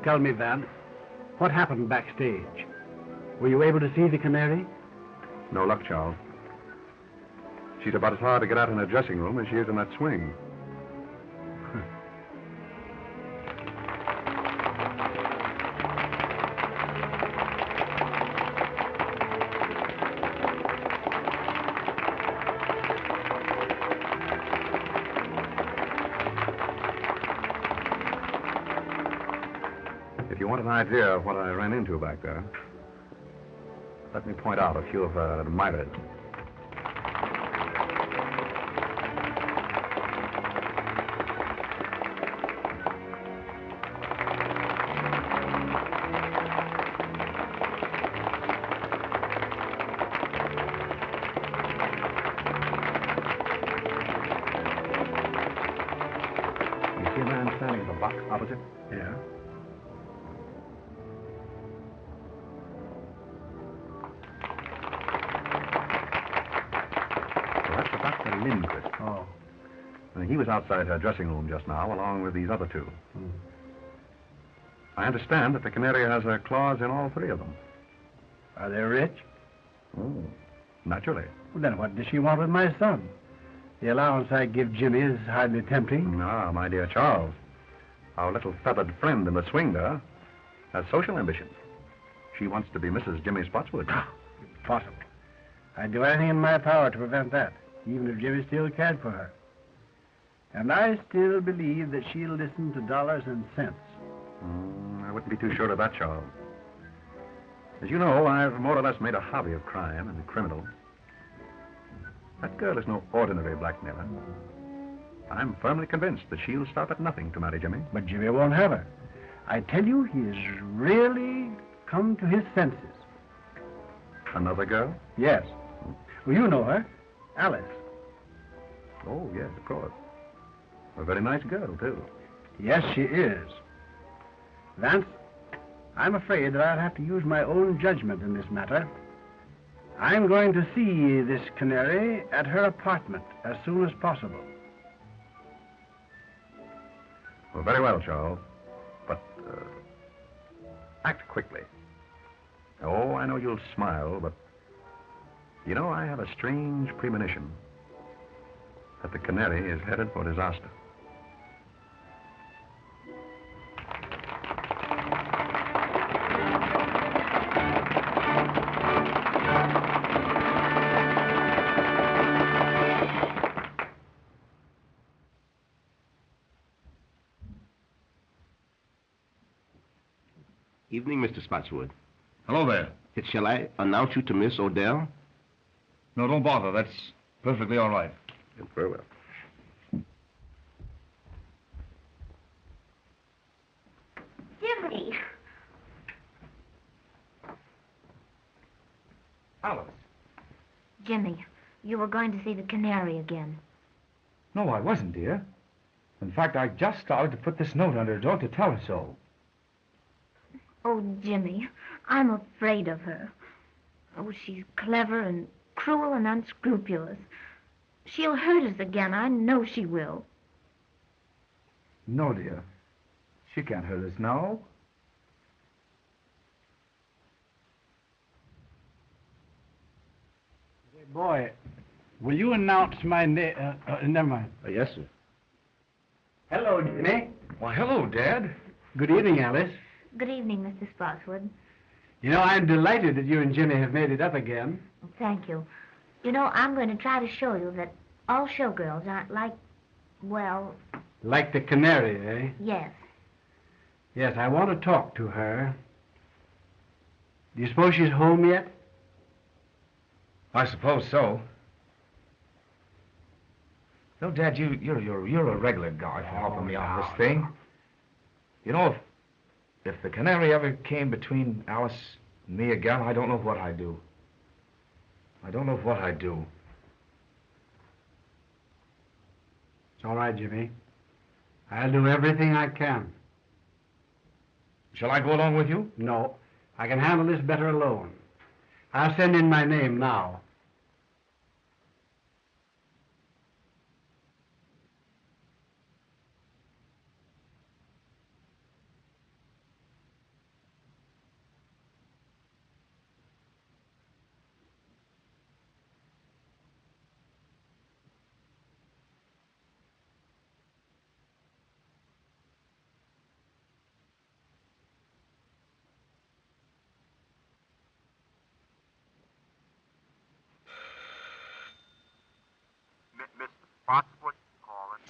Tell me, Vance, what happened backstage? Were you able to see the Canary? No luck, Charles. She's about as hard to get out in her dressing room as she is in that swing. If you want an idea of what I ran into back there, let me point out a few of her admirers. You see a man standing at the box opposite? Yeah. Oh. He was outside her dressing room just now, along with these other two. I understand that the Canary has a clause in all three of them. Are they rich? Oh, naturally. Well, then what does she want with my son? The allowance I give Jimmy is hardly tempting. Ah, my dear Charles, our little feathered friend in the swing there has social ambitions. She wants to be Mrs. Jimmy Spotswood. Impossible. I'd do anything in my power to prevent that, even if Jimmy still cared for her. And I still believe that she'll listen to dollars and cents. I wouldn't be too sure of that, Charles. As you know, I've more or less made a hobby of crime and criminals. That girl is no ordinary blackmailer. I'm firmly convinced that she'll stop at nothing to marry Jimmy. But Jimmy won't have her. I tell you, he's really come to his senses. Another girl? Yes. Well, you know her. Alice. Oh, yes, of course. A very nice girl, too. Yes, she is. Vance, I'm afraid that I'll have to use my own judgment in this matter. I'm going to see this Canary at her apartment as soon as possible. Well, very well, Charles. But, act quickly. Oh, I know you'll smile, but... You know, I have a strange premonition that the Canary is headed for disaster. Evening, Mr. Spotswood. Hello there. Shall I announce you to Miss Odell? No, don't bother. That's perfectly all right. Very well. Jimmy! Alice. Jimmy, you were going to see the Canary again. No, I wasn't, dear. In fact, I just started to put this note under her door to tell her so. Oh, Jimmy, I'm afraid of her. Oh, she's clever and cruel and unscrupulous. She'll hurt us again. I know she will. No, dear. She can't hurt us now. Hey, boy, will you announce my name? Never mind. Yes, sir. Hello, Jimmy. Why, hello, Dad. Good evening, Alice. Good evening, Mr. Spotswood. You know, I'm delighted that you and Jimmy have made it up again. Thank you. You know, I'm going to try to show you that all showgirls aren't like, well... Like the Canary, eh? Yes. Yes, I want to talk to her. Do you suppose she's home yet? I suppose so. No, Dad, you're a regular guy for helping me on this thing. You know, if the Canary ever came between Alice and me again, I don't know what I'd do. I don't know what I'd do. It's all right, Jimmy. I'll do everything I can. Shall I go along with you? No, I can handle this better alone. I'll send in my name now.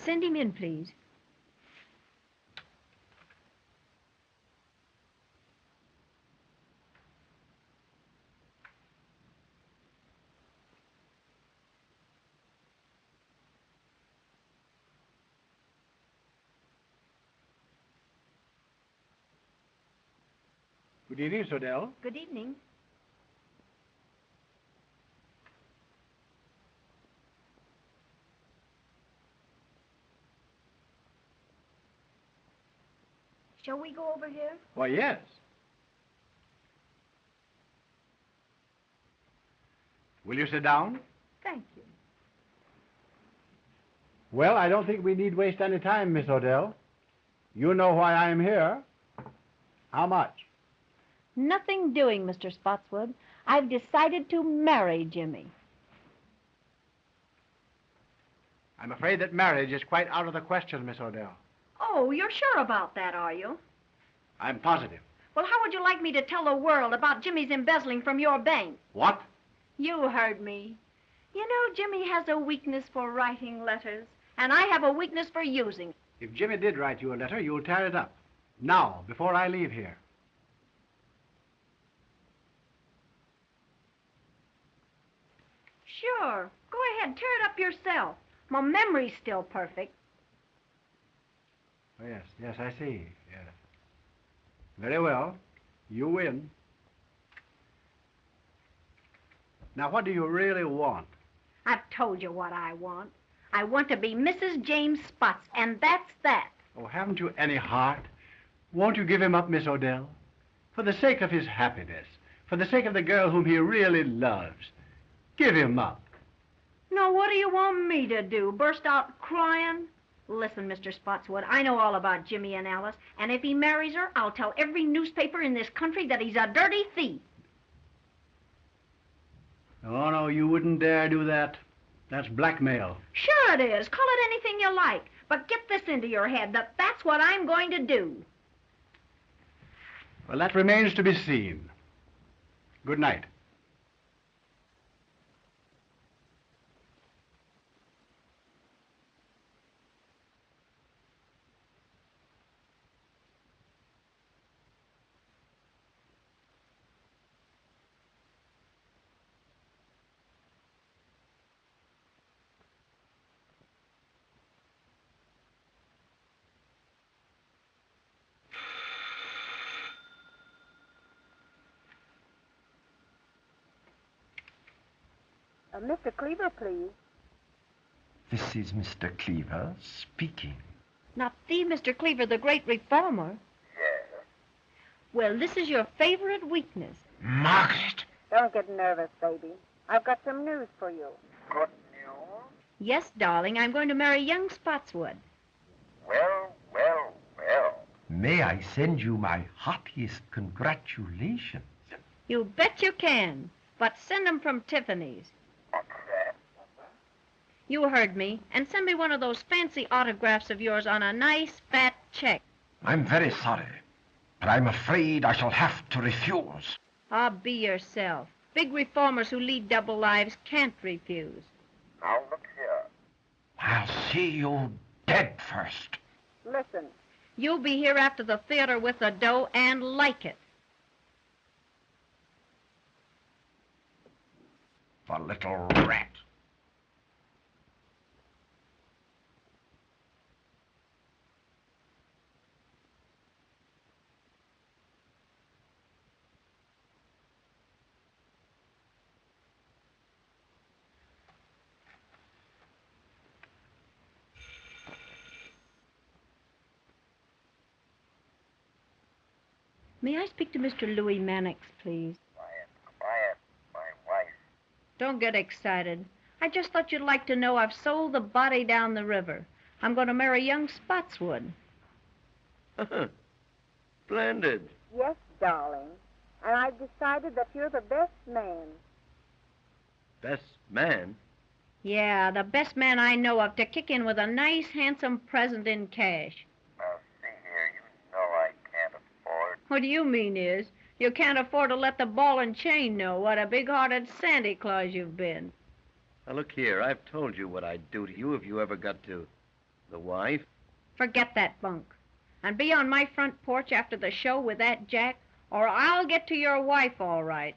Send him in, please. Good evening, Miss Odell. Good evening. Shall we go over here? Why, yes. Will you sit down? Thank you. Well, I don't think we need waste any time, Miss Odell. You know why I am here. How much? Nothing doing, Mr. Spotswood. I've decided to marry Jimmy. I'm afraid that marriage is quite out of the question, Miss Odell. Oh, you're sure about that, are you? I'm positive. Well, how would you like me to tell the world about Jimmy's embezzling from your bank? What? You heard me. You know, Jimmy has a weakness for writing letters, and I have a weakness for using. If Jimmy did write you a letter, you'll tear it up. Now, before I leave here. Sure. Go ahead, tear it up yourself. My memory's still perfect. Oh, yes, I see. Yes. Very well. You win. Now, what do you really want? I've told you what I want. I want to be Mrs. James Spots, and that's that. Oh, haven't you any heart? Won't you give him up, Miss Odell? For the sake of his happiness, for the sake of the girl whom he really loves. Give him up. Now, what do you want me to do? Burst out crying? Listen, Mr. Spotswood, I know all about Jimmy and Alice, and if he marries her, I'll tell every newspaper in this country that he's a dirty thief. Oh, no, you wouldn't dare do that. That's blackmail. Sure it is. Call it anything you like. But get this into your head, that that's what I'm going to do. Well, that remains to be seen. Good night. Mr. Cleaver, please. This is Mr. Cleaver speaking. Not the Mr. Cleaver, the great reformer. Yes. Well, this is your favorite weakness. Margaret! Don't get nervous, baby. I've got some news for you. Good news? Yes, darling, I'm going to marry young Spotswood. Well. May I send you my heartiest congratulations? You bet you can. But send them from Tiffany's. What's that? You heard me. And send me one of those fancy autographs of yours on a nice fat check. I'm very sorry, but I'm afraid I shall have to refuse. Ah, be yourself. Big reformers who lead double lives can't refuse. Now look here. I'll see you dead first. Listen. You'll be here after the theater with the dough and like it. The little rat. May I speak to Mr. Louis Mannix, please? Quiet. My wife. Don't get excited. I just thought you'd like to know I've sold the body down the river. I'm going to marry young Spotswood. Splendid. Yes, darling. And I've decided that you're the best man. Best man? Yeah, the best man I know of to kick in with a nice, handsome present in cash. Now, see here, you know I can't afford. What do you mean is, you can't afford to let the ball and chain know what a big-hearted Santa Claus you've been. Now, look here. I've told you what I'd do to you if you ever got to The wife? Forget that bunk. And be on my front porch after the show with that Jack, or I'll get to your wife all right.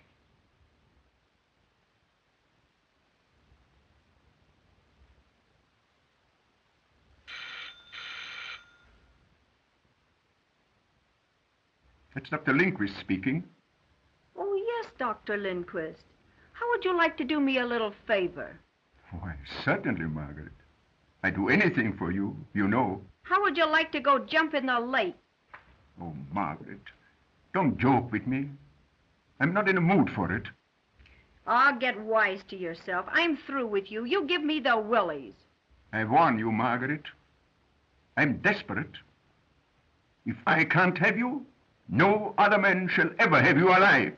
It's Dr. Lindquist speaking. Oh, yes, Dr. Lindquist. How would you like to do me a little favor? Why, certainly, Margaret. I'd do anything for you, you know. How would you like to go jump in the lake? Oh, Margaret, don't joke with me. I'm not in a mood for it. Oh, get wise to yourself. I'm through with you. You give me the willies. I warn you, Margaret. I'm desperate. If I can't have you, no other man shall ever have you alive.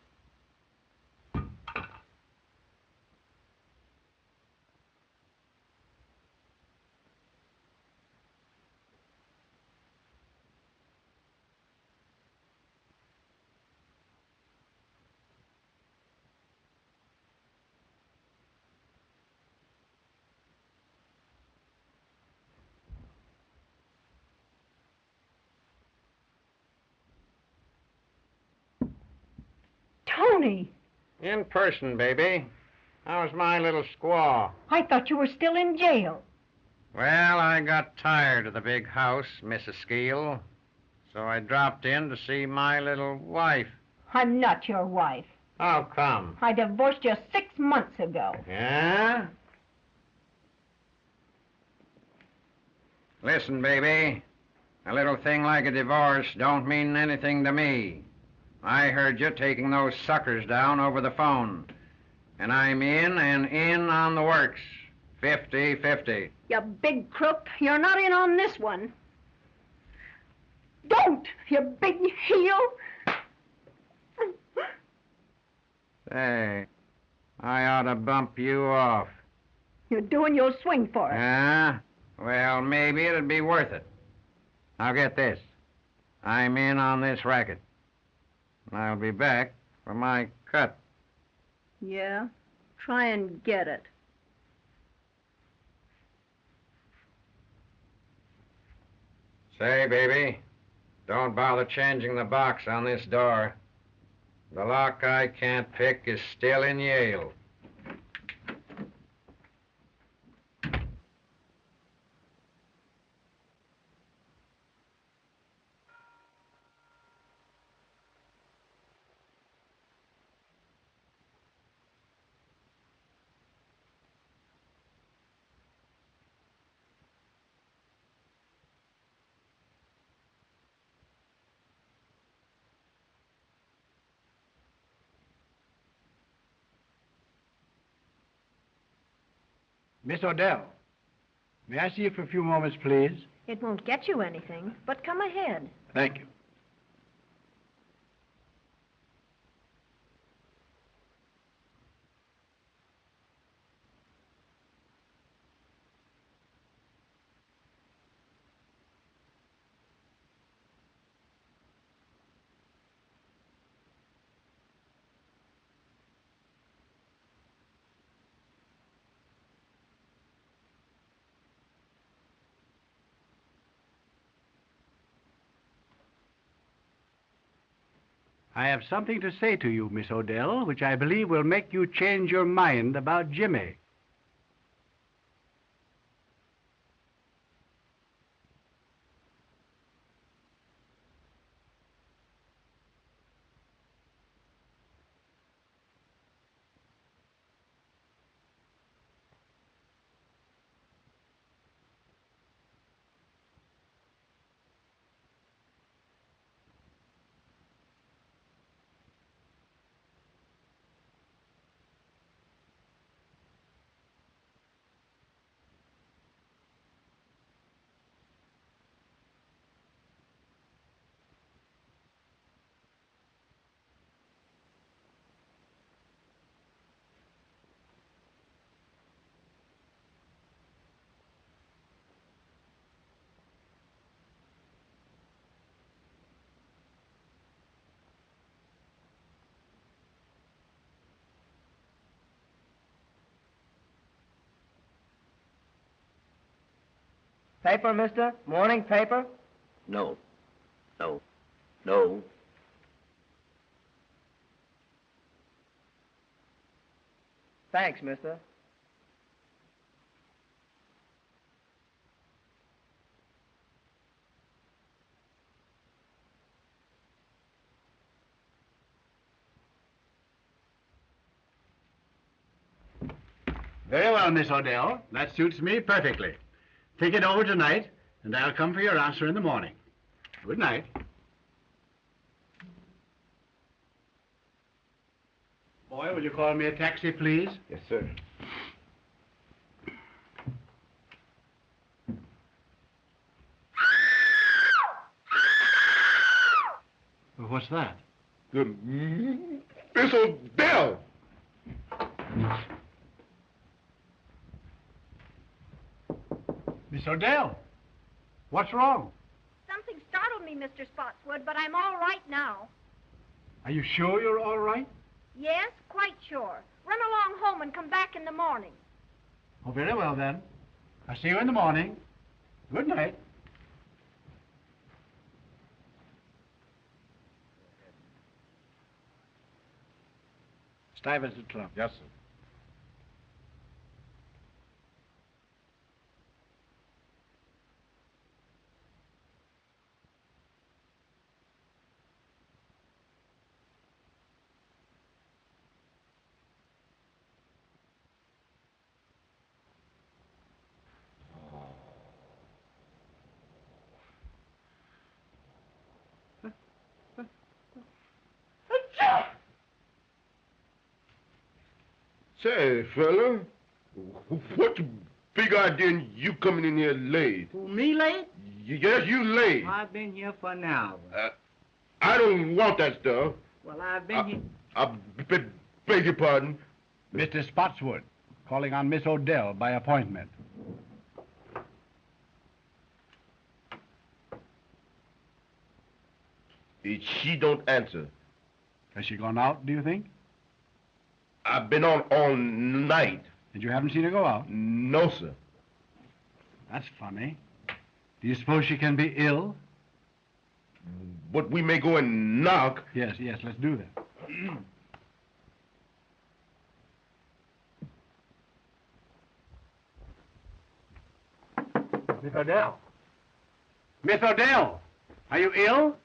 Tony, In person, baby. How's my little squaw? I thought you were still in jail. Well, I got tired of the big house, Mrs. Skeel, so I dropped in to see my little wife. I'm not your wife. How come? I divorced you 6 months ago. Yeah? Listen, baby. A little thing like a divorce don't mean anything to me. I heard you taking those suckers down over the phone. And I'm in and in on the works. 50-50. You big crook. You're not in on this one. Don't, you big heel. Say, I ought to bump you off. You're doing your swing for it. Yeah? Well, maybe it'd be worth it. Now get this. I'm in on this racket. I'll be back for my cut. Yeah? Try and get it. Say, baby, don't bother changing the box on this door. The lock I can't pick is still in Yale. Miss Odell, may I see you for a few moments, please? It won't get you anything, but come ahead. Thank you. I have something to say to you, Miss Odell, which I believe will make you change your mind about Jimmy. Paper, mister? Morning paper? No. No. No. Thanks, mister. Very well, Miss Odell. That suits me perfectly. Think it over tonight, and I'll come for your answer in the morning. Good night. Boy, will you call me a taxi, please? Yes, sir. Well, what's that? Miss Odell! Miss Odell, what's wrong? Something startled me, Mr. Spotswood, but I'm all right now. Are you sure you're all right? Yes, quite sure. Run along home and come back in the morning. Oh, very well, then. I'll see you in the morning. Good night. Stuyvesant Club. Yes, sir. Say, fella, what's the big idea in you coming in here late? Who, me late? Yes, you late. I've been here for an hour. I don't want that stuff. Well, I've been here. I beg your pardon. Mr. Spotswood, calling on Miss Odell by appointment. She don't answer. Has she gone out, do you think? I've been on all night. And you haven't seen her go out? No, sir. That's funny. Do you suppose she can be ill? But we may go and knock. Yes, let's do that. Miss Odell. Miss Odell, are you ill?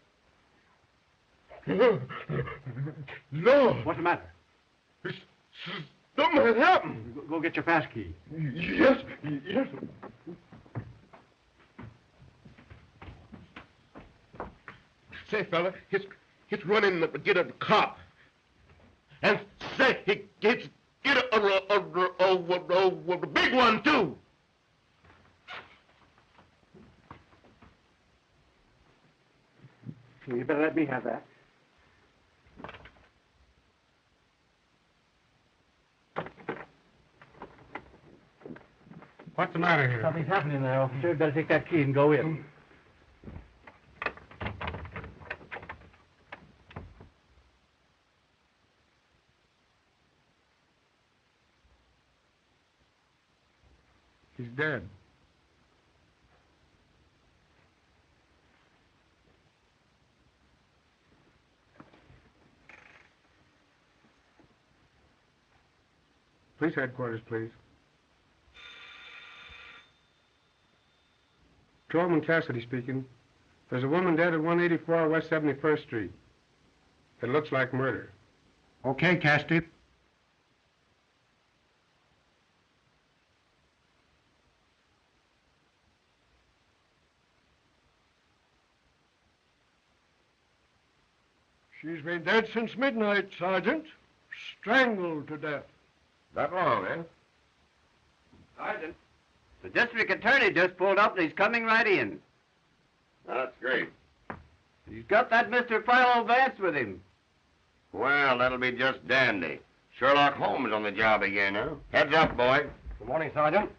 No. What's the matter? Something has happened. Go get your pass key. Yes. Say, fella, he's running to get a cop. And say, he gets get a big one, too. You better let me have that. What's the matter here? Something's happening there, officer. You'd better take that key and go in. He's dead. Police headquarters, please. Patrolman Cassidy speaking. There's a woman dead at 184 West 71st Street. It looks like murder. Okay, Cassidy. She's been dead since midnight, Sergeant. Strangled to death. That long, eh? Sergeant, the district attorney just pulled up and he's coming right in. That's great. He's got that Mr. Philo Vance with him. Well, that'll be just dandy. Sherlock Holmes on the job again, huh? Heads up, boy. Good morning, Sergeant.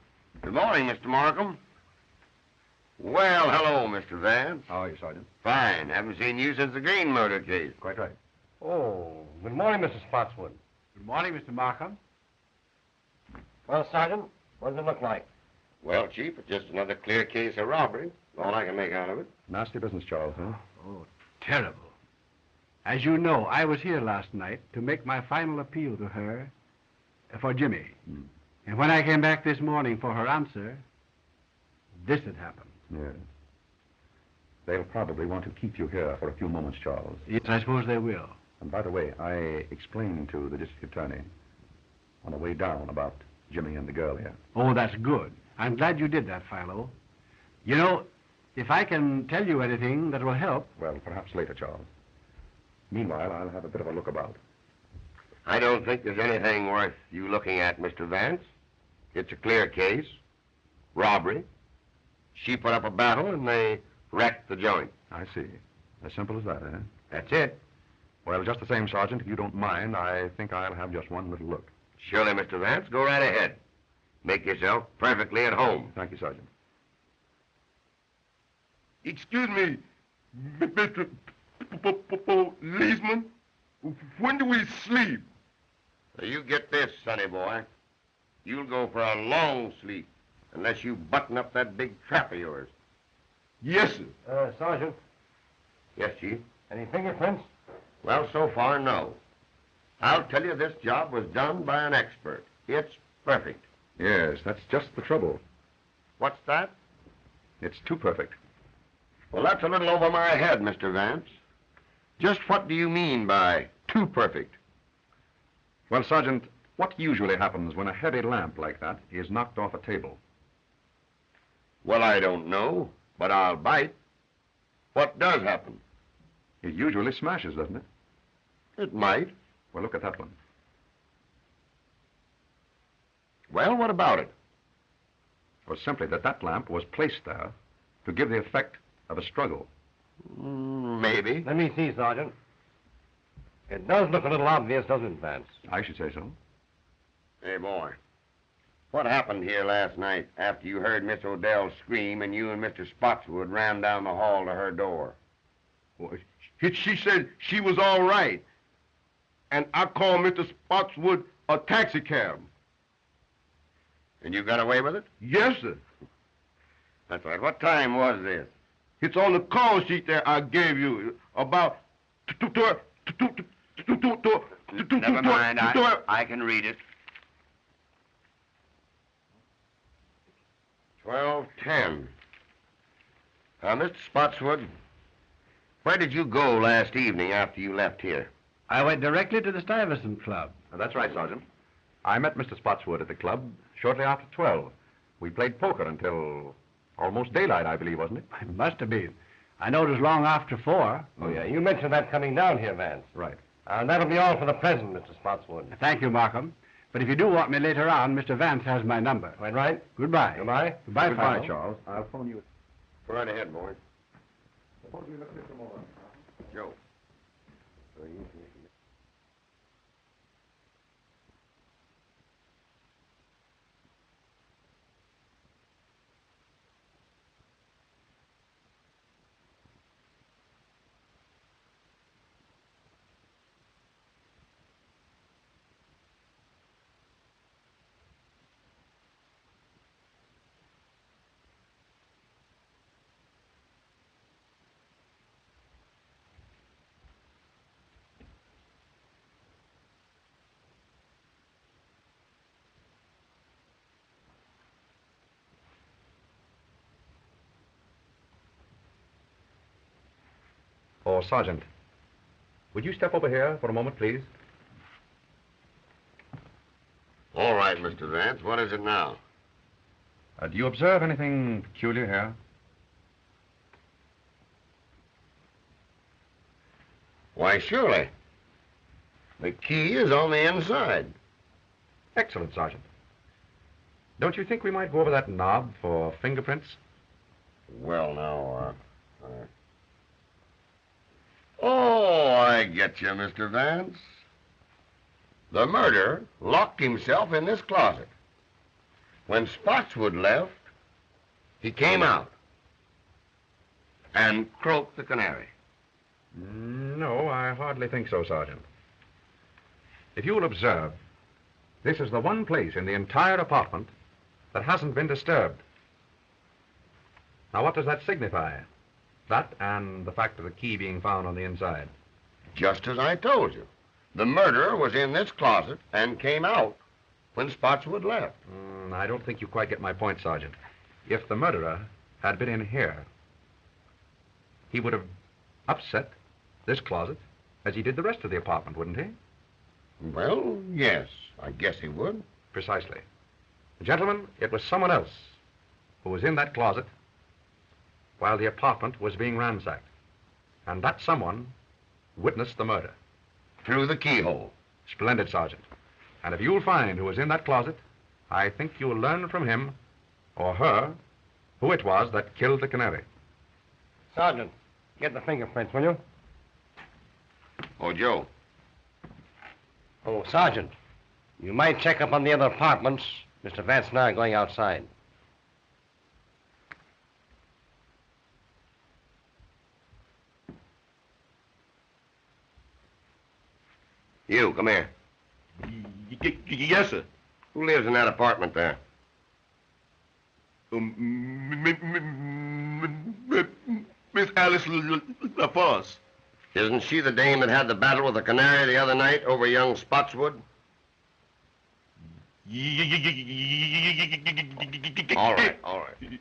Good morning, Mr. Markham. Well, hello, Mr. Vance. How are you, Sergeant? Fine. Haven't seen you since the Green murder case. Quite right. Oh, good morning, Mr. Spotswood. Good morning, Mr. Markham. Well, Sergeant, what does it look like? Well, Chief, it's just another clear case of robbery. All I can make out of it. Nasty business, Charles, huh? Oh, terrible. As you know, I was here last night to make my final appeal to her for Jimmy. And when I came back this morning for her answer, this had happened. Yes. They'll probably want to keep you here for a few moments, Charles. Yes, I suppose they will. And by the way, I explained to the district attorney on the way down about Jimmy and the girl here. Oh, that's good. I'm glad you did that, Philo. You know, if I can tell you anything that will help... Well, perhaps later, Charles. Meanwhile, I'll have a bit of a look about. I don't think there's anything worth you looking at, Mr. Vance. It's a clear case. Robbery. She put up a battle and they wrecked the joint. I see. As simple as that, eh? That's it. Well, just the same, Sergeant, if you don't mind, I think I'll have just one little look. Surely, Mr. Vance, go right ahead. Make yourself perfectly at home. Thank you, Sergeant. Excuse me, Mr. Policeman. When do we sleep? Now, you get this, sonny boy. You'll go for a long sleep unless you button up that big trap of yours. Yes, sir. Sergeant, Yes, Chief? any fingerprints? Well, so far, no. I'll tell you, this job was done by an expert. It's perfect. Yes, that's just the trouble. What's that? It's too perfect. Well, that's a little over my head, Mr. Vance. Just what do you mean by too perfect? Well, Sergeant, what usually happens when a heavy lamp like that is knocked off a table? Well, I don't know, but I'll bite. What does happen? It usually smashes, doesn't it? It might. Well, look at that one. Well, what about it? Well, simply that lamp was placed there to give the effect of a struggle. Maybe. Let me see, Sergeant. It does look a little obvious, doesn't it, Vance? I should say so. Hey, boy. What happened here last night after you heard Miss Odell scream and you and Mr. Spotswood ran down the hall to her door? Well, she said she was all right. And I called Mr. Spotswood a taxicab. And you got away with it? Yes, sir. That's right. What time was this? It's on the call sheet that I gave you. About... Never mind. I can read it. 12:10. Mr. Spotswood, where did you go last evening after you left here? I went directly to the Stuyvesant Club. That's right, Sergeant. I met Mr. Spotswood at the club shortly after 12. We played poker until almost daylight, I believe, wasn't it? It must have been. I know it was long after 4. Oh, yeah. You mentioned that coming down here, Vance. Right. That'll be all for the present, Mr. Spotswood. Thank you, Markham. But if you do want me later on, Mr. Vance has my number. Quite right. Goodbye. Goodbye. Goodbye, Goodbye, Philo. Charles. I'll phone you. Go right ahead, boy. Suppose we look at it some more. Joe. Oh, Sergeant, would you step over here for a moment, please? All right, Mr. Vance. What is it now? Do you observe anything peculiar here? Why, surely. The key is on the inside. Excellent, Sergeant. Don't you think we might go over that knob for fingerprints? Well, now, Oh, I get you, Mr. Vance. The murderer locked himself in this closet. When Spotswood left, he came out and croaked the canary. No, I hardly think so, Sergeant. If you will observe, this is the one place in the entire apartment that hasn't been disturbed. Now, what does that signify? That and the fact of the key being found on the inside. Just as I told you. The murderer was in this closet and came out when Spotswood left. I don't think you quite get my point, Sergeant. If the murderer had been in here, he would have upset this closet as he did the rest of the apartment, wouldn't he? Well, yes, I guess he would. Precisely. Gentlemen, it was someone else who was in that closet while the apartment was being ransacked. And that someone witnessed the murder. Through the keyhole. Splendid, Sergeant. And if you'll find who was in that closet, I think you'll learn from him or her who it was that killed the canary. Sergeant, get the fingerprints, will you? Oh, Joe. Oh, Sergeant, you might check up on the other apartments. Mr. Vance and I are going outside. You, come here. Yes, sir. Who lives in that apartment there? Miss Alice LaForce. Isn't she the dame that had the battle with the canary the other night over young Spotswood? All right, all right.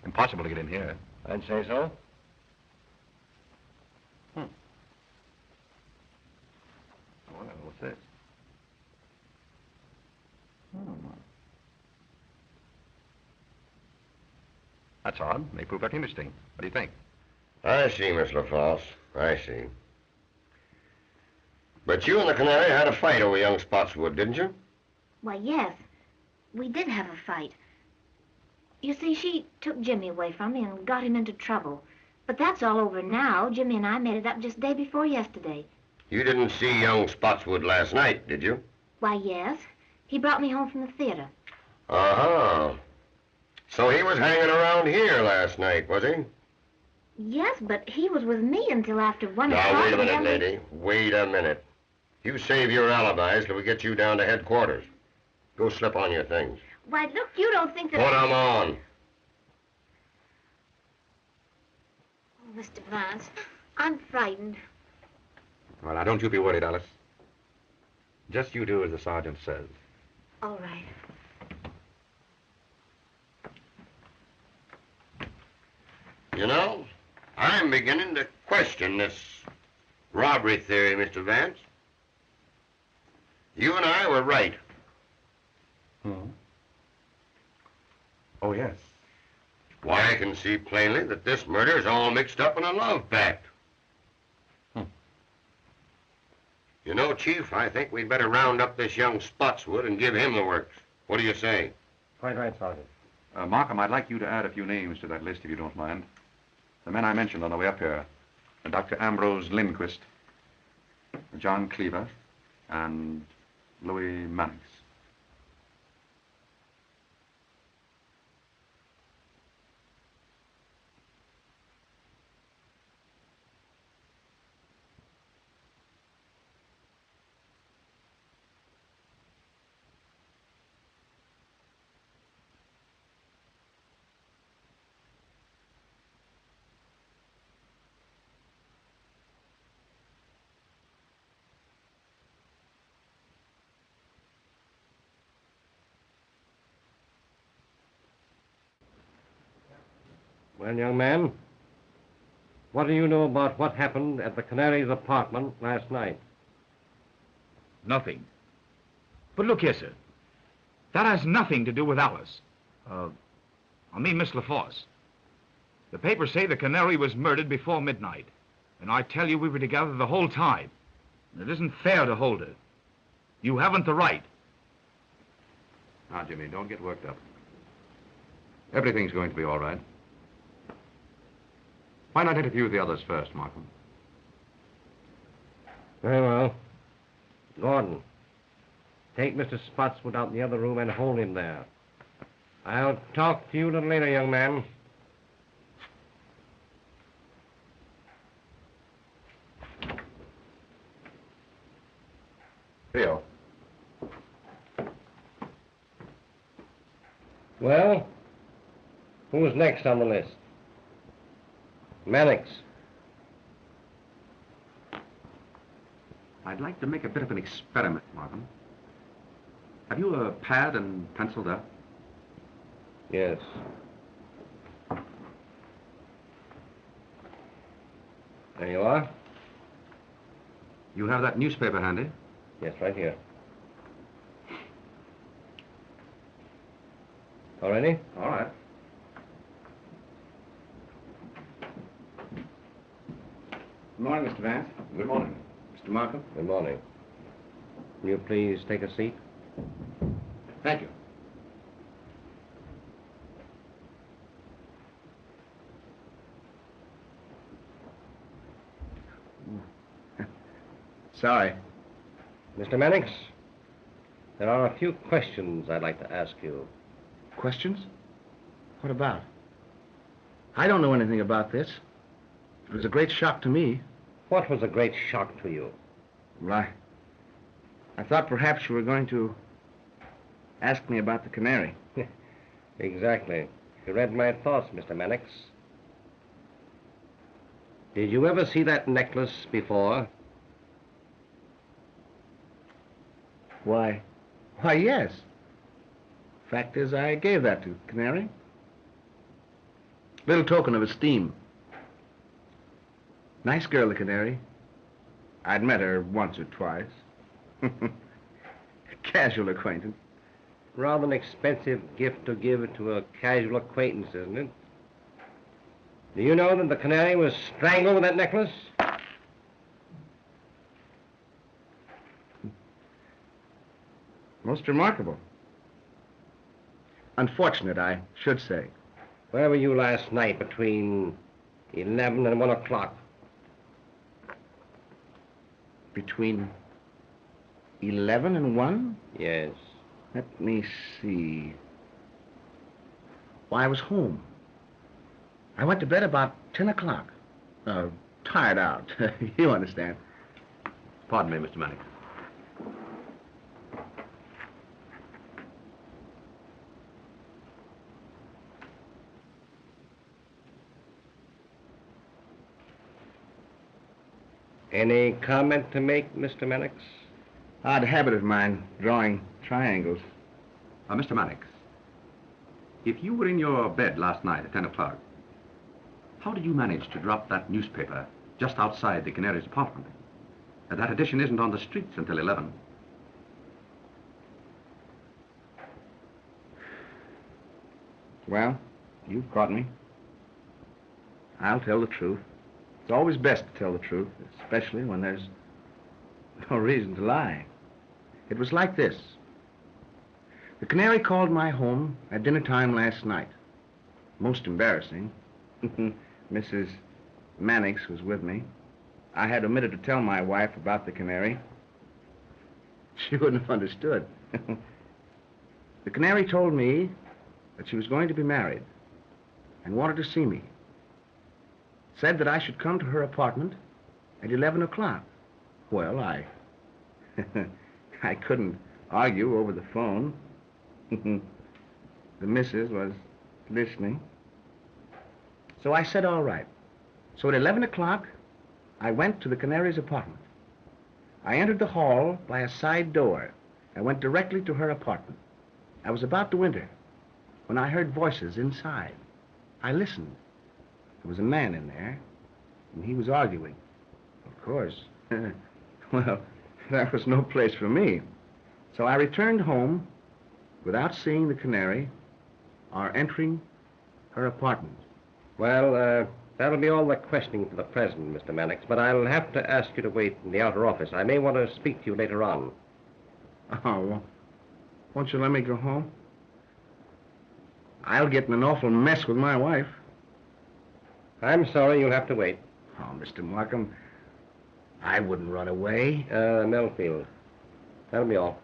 Impossible to get in here. I'd say so. Well, what's this? That's odd. They prove that interesting. What do you think? I see, Miss LaForce. I see. But you and the canary had a fight over young Spotswood, didn't you? Why, yes. We did have a fight. You see, she took Jimmy away from me and got him into trouble. But that's all over now. Jimmy and I made it up just day before yesterday. You didn't see young Spotswood last night, did you? Why, yes. He brought me home from the theater. Uh-huh. So he was hanging around here last night, was he? Yes, but he was with me until after 1 o'clock. Now, wait a minute, and then lady. Wait a minute. You save your alibis till we get you down to headquarters. Go slip on your things. Why, look, you don't think that... Put 'em on. Oh, Mr. Vance, I'm frightened. Well, now, don't you be worried, Alice. Just you do as the sergeant says. All right. You know, I'm beginning to question this robbery theory, Mr. Vance. You and I were right. Oh, yes. Why, I can see plainly that this murder is all mixed up in a love pact. You know, Chief, I think we'd better round up this young Spotswood and give him the works. What do you say? Quite right, Sergeant. Markham, I'd like you to add a few names to that list, if you don't mind. The men I mentioned on the way up here. Dr. Ambrose Lindquist, John Cleaver, and Louis Mannix. Well, young man, what do you know about what happened at the Canary's apartment last night? Nothing. But look here, sir. That has nothing to do with Alice. I mean Miss LaForce. The papers say the Canary was murdered before midnight. And I tell you, we were together the whole time. It isn't fair to hold her. You haven't the right. Now, Jimmy, don't get worked up. Everything's going to be all right. Why not interview the others first, Markham? Very well. Gordon, take Mr. Spotswood out in the other room and hold him there. I'll talk to you a little later, young man. Theo. Well, who's next on the list? Mannix. I'd like to make a bit of an experiment, Markham. Have you a pad and pencil there? Yes. There you are. You have that newspaper handy? Yes, right here. All ready? All right. Good morning, Mr. Vance. Good morning. Mr. Markham. Good morning. Will you please take a seat? Thank you. Sorry. Mr. Mannix, there are a few questions I'd like to ask you. Questions? What about? I don't know anything about this. It was a great shock to me. What was a great shock to you? Well, I thought perhaps you were going to ask me about the Canary. Exactly. You read my thoughts, Mr. Mannix. Did you ever see that necklace before? Why, yes. Fact is, I gave that to Canary. Little token of esteem. Nice girl, the Canary. I'd met her once or twice. Casual acquaintance. Rather an expensive gift to give to a casual acquaintance, isn't it? Do you know that the Canary was strangled with that necklace? Most remarkable. Unfortunate, I should say. Where were you last night between 11 and 1 o'clock? Between 11 and 1? Yes. Let me see. Why, I was home. I went to bed about 10 o'clock. Tired out. You understand. Pardon me, Mr. Mannix. Any comment to make, Mr. Mannix? Odd habit of mine, drawing triangles. Mr. Mannix, if you were in your bed last night at 10 o'clock, how did you manage to drop that newspaper just outside the Canary's apartment? That edition isn't on the streets until 11. Well, you've caught me. I'll tell the truth. It's always best to tell the truth, especially when there's no reason to lie. It was like this. The Canary called my home at dinner time last night. Most embarrassing. Mrs. Mannix was with me. I had omitted to tell my wife about the Canary. She wouldn't have understood. The Canary told me that she was going to be married and wanted to see me. Said that I should come to her apartment at 11 o'clock. Well, I couldn't argue over the phone. The missus was listening. So I said, all right. So at 11 o'clock, I went to the Canary's apartment. I entered the hall by a side door. I went directly to her apartment. I was about to enter when I heard voices inside. I listened. There was a man in there, and he was arguing. Of course. Well, that was no place for me. So I returned home without seeing the Canary or entering her apartment. Well, that'll be all the questioning for the present, Mr. Mannix, but I'll have to ask you to wait in the outer office. I may want to speak to you later on. Oh, well, won't you let me go home? I'll get in an awful mess with my wife. I'm sorry, you'll have to wait. Oh, Mr. Markham, I wouldn't run away. Millfield. That'll be all.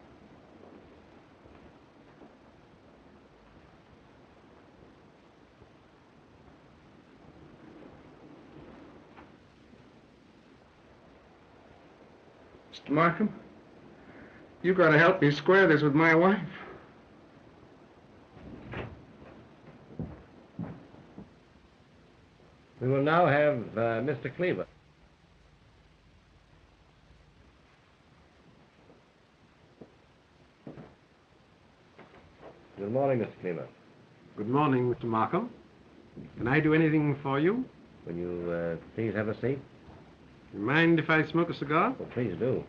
Mr. Markham, You gotta help me square this with my wife. We will now have Mr. Cleaver. Good morning, Mr. Cleaver. Good morning, Mr. Markham. Can I do anything for you? Will you please have a seat? You mind if I smoke a cigar? Oh, please do.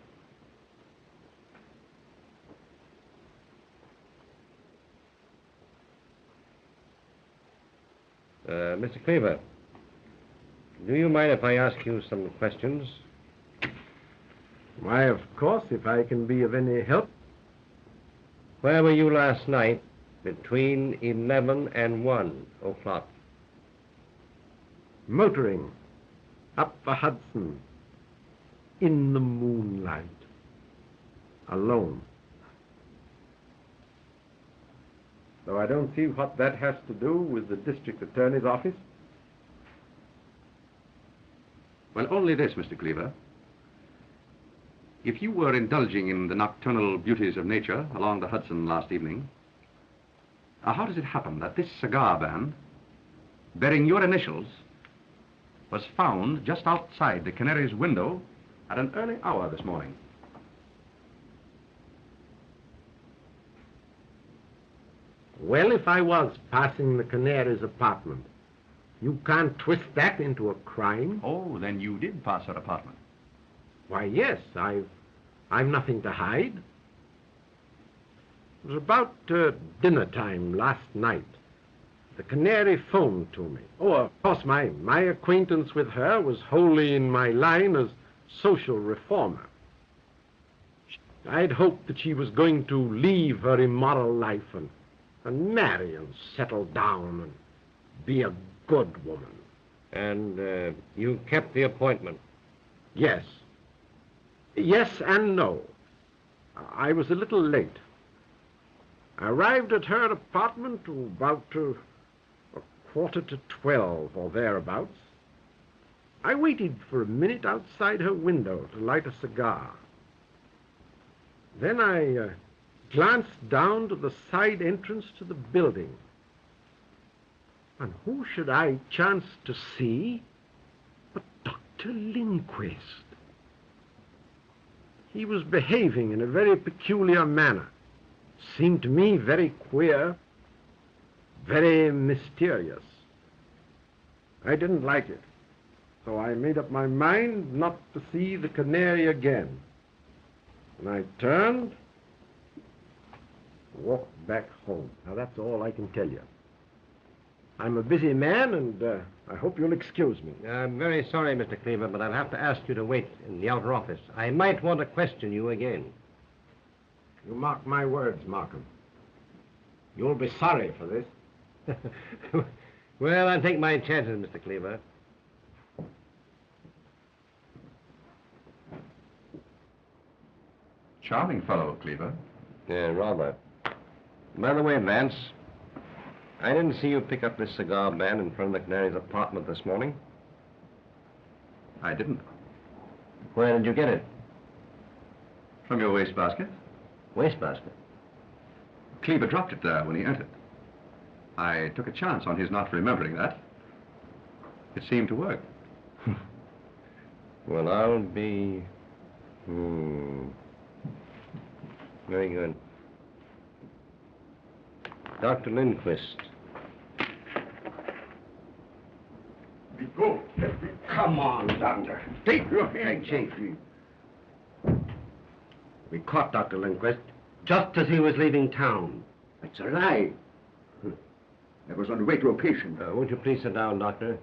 Mr. Cleaver, do you mind if I ask you some questions? Why, of course, if I can be of any help. Where were you last night between 11 and 1 o'clock? Motoring up the Hudson in the moonlight, alone. Though I don't see what that has to do with the district attorney's office. Well, only this, Mr. Cleaver. If you were indulging in the nocturnal beauties of nature along the Hudson last evening, how does it happen that this cigar band, bearing your initials, was found just outside the Canary's window at an early hour this morning? Well, if I was passing the Canary's apartment, you can't twist that into a crime. Oh, then you did pass her apartment. Why, yes, I've nothing to hide. It was about dinner time last night. The Canary phoned to me. Oh, of course, my acquaintance with her was wholly in my line as social reformer. I'd hoped that she was going to leave her immoral life and marry and settle down and be a good woman. And you kept the appointment? Yes. Yes and no. I was a little late. I arrived at her apartment about a 11:45 or thereabouts. I waited for a minute outside her window to light a cigar. Then I glanced down to the side entrance to the building. And who should I chance to see but Dr. Lindquist? He was behaving in a very peculiar manner. Seemed to me very queer, very mysterious. I didn't like it, so I made up my mind not to see the Canary again. And I turned, walked back home. Now, that's all I can tell you. I'm a busy man, and I hope you'll excuse me. I'm very sorry, Mr. Cleaver, but I'll have to ask you to wait in the outer office. I might want to question you again. You mark my words, Markham. You'll be sorry for this. Well, I'll take my chances, Mr. Cleaver. Charming fellow, Cleaver. Yeah, rather. By the way, Vance, I didn't see you pick up this cigar band in front of the Canary's apartment this morning. I didn't. Where did you get it? From your wastebasket. Wastebasket? Cleaver dropped it there when he entered. I took a chance on his not remembering that. It seemed to work. Well, I'll be... Very good. Dr. Lindquist. Go. Come on, Doctor. Take your hands. Hey, Chief. We caught Dr. Lindquist just as he was leaving town. That's a lie. I was on the way to a patient. Won't you please sit down, Doctor?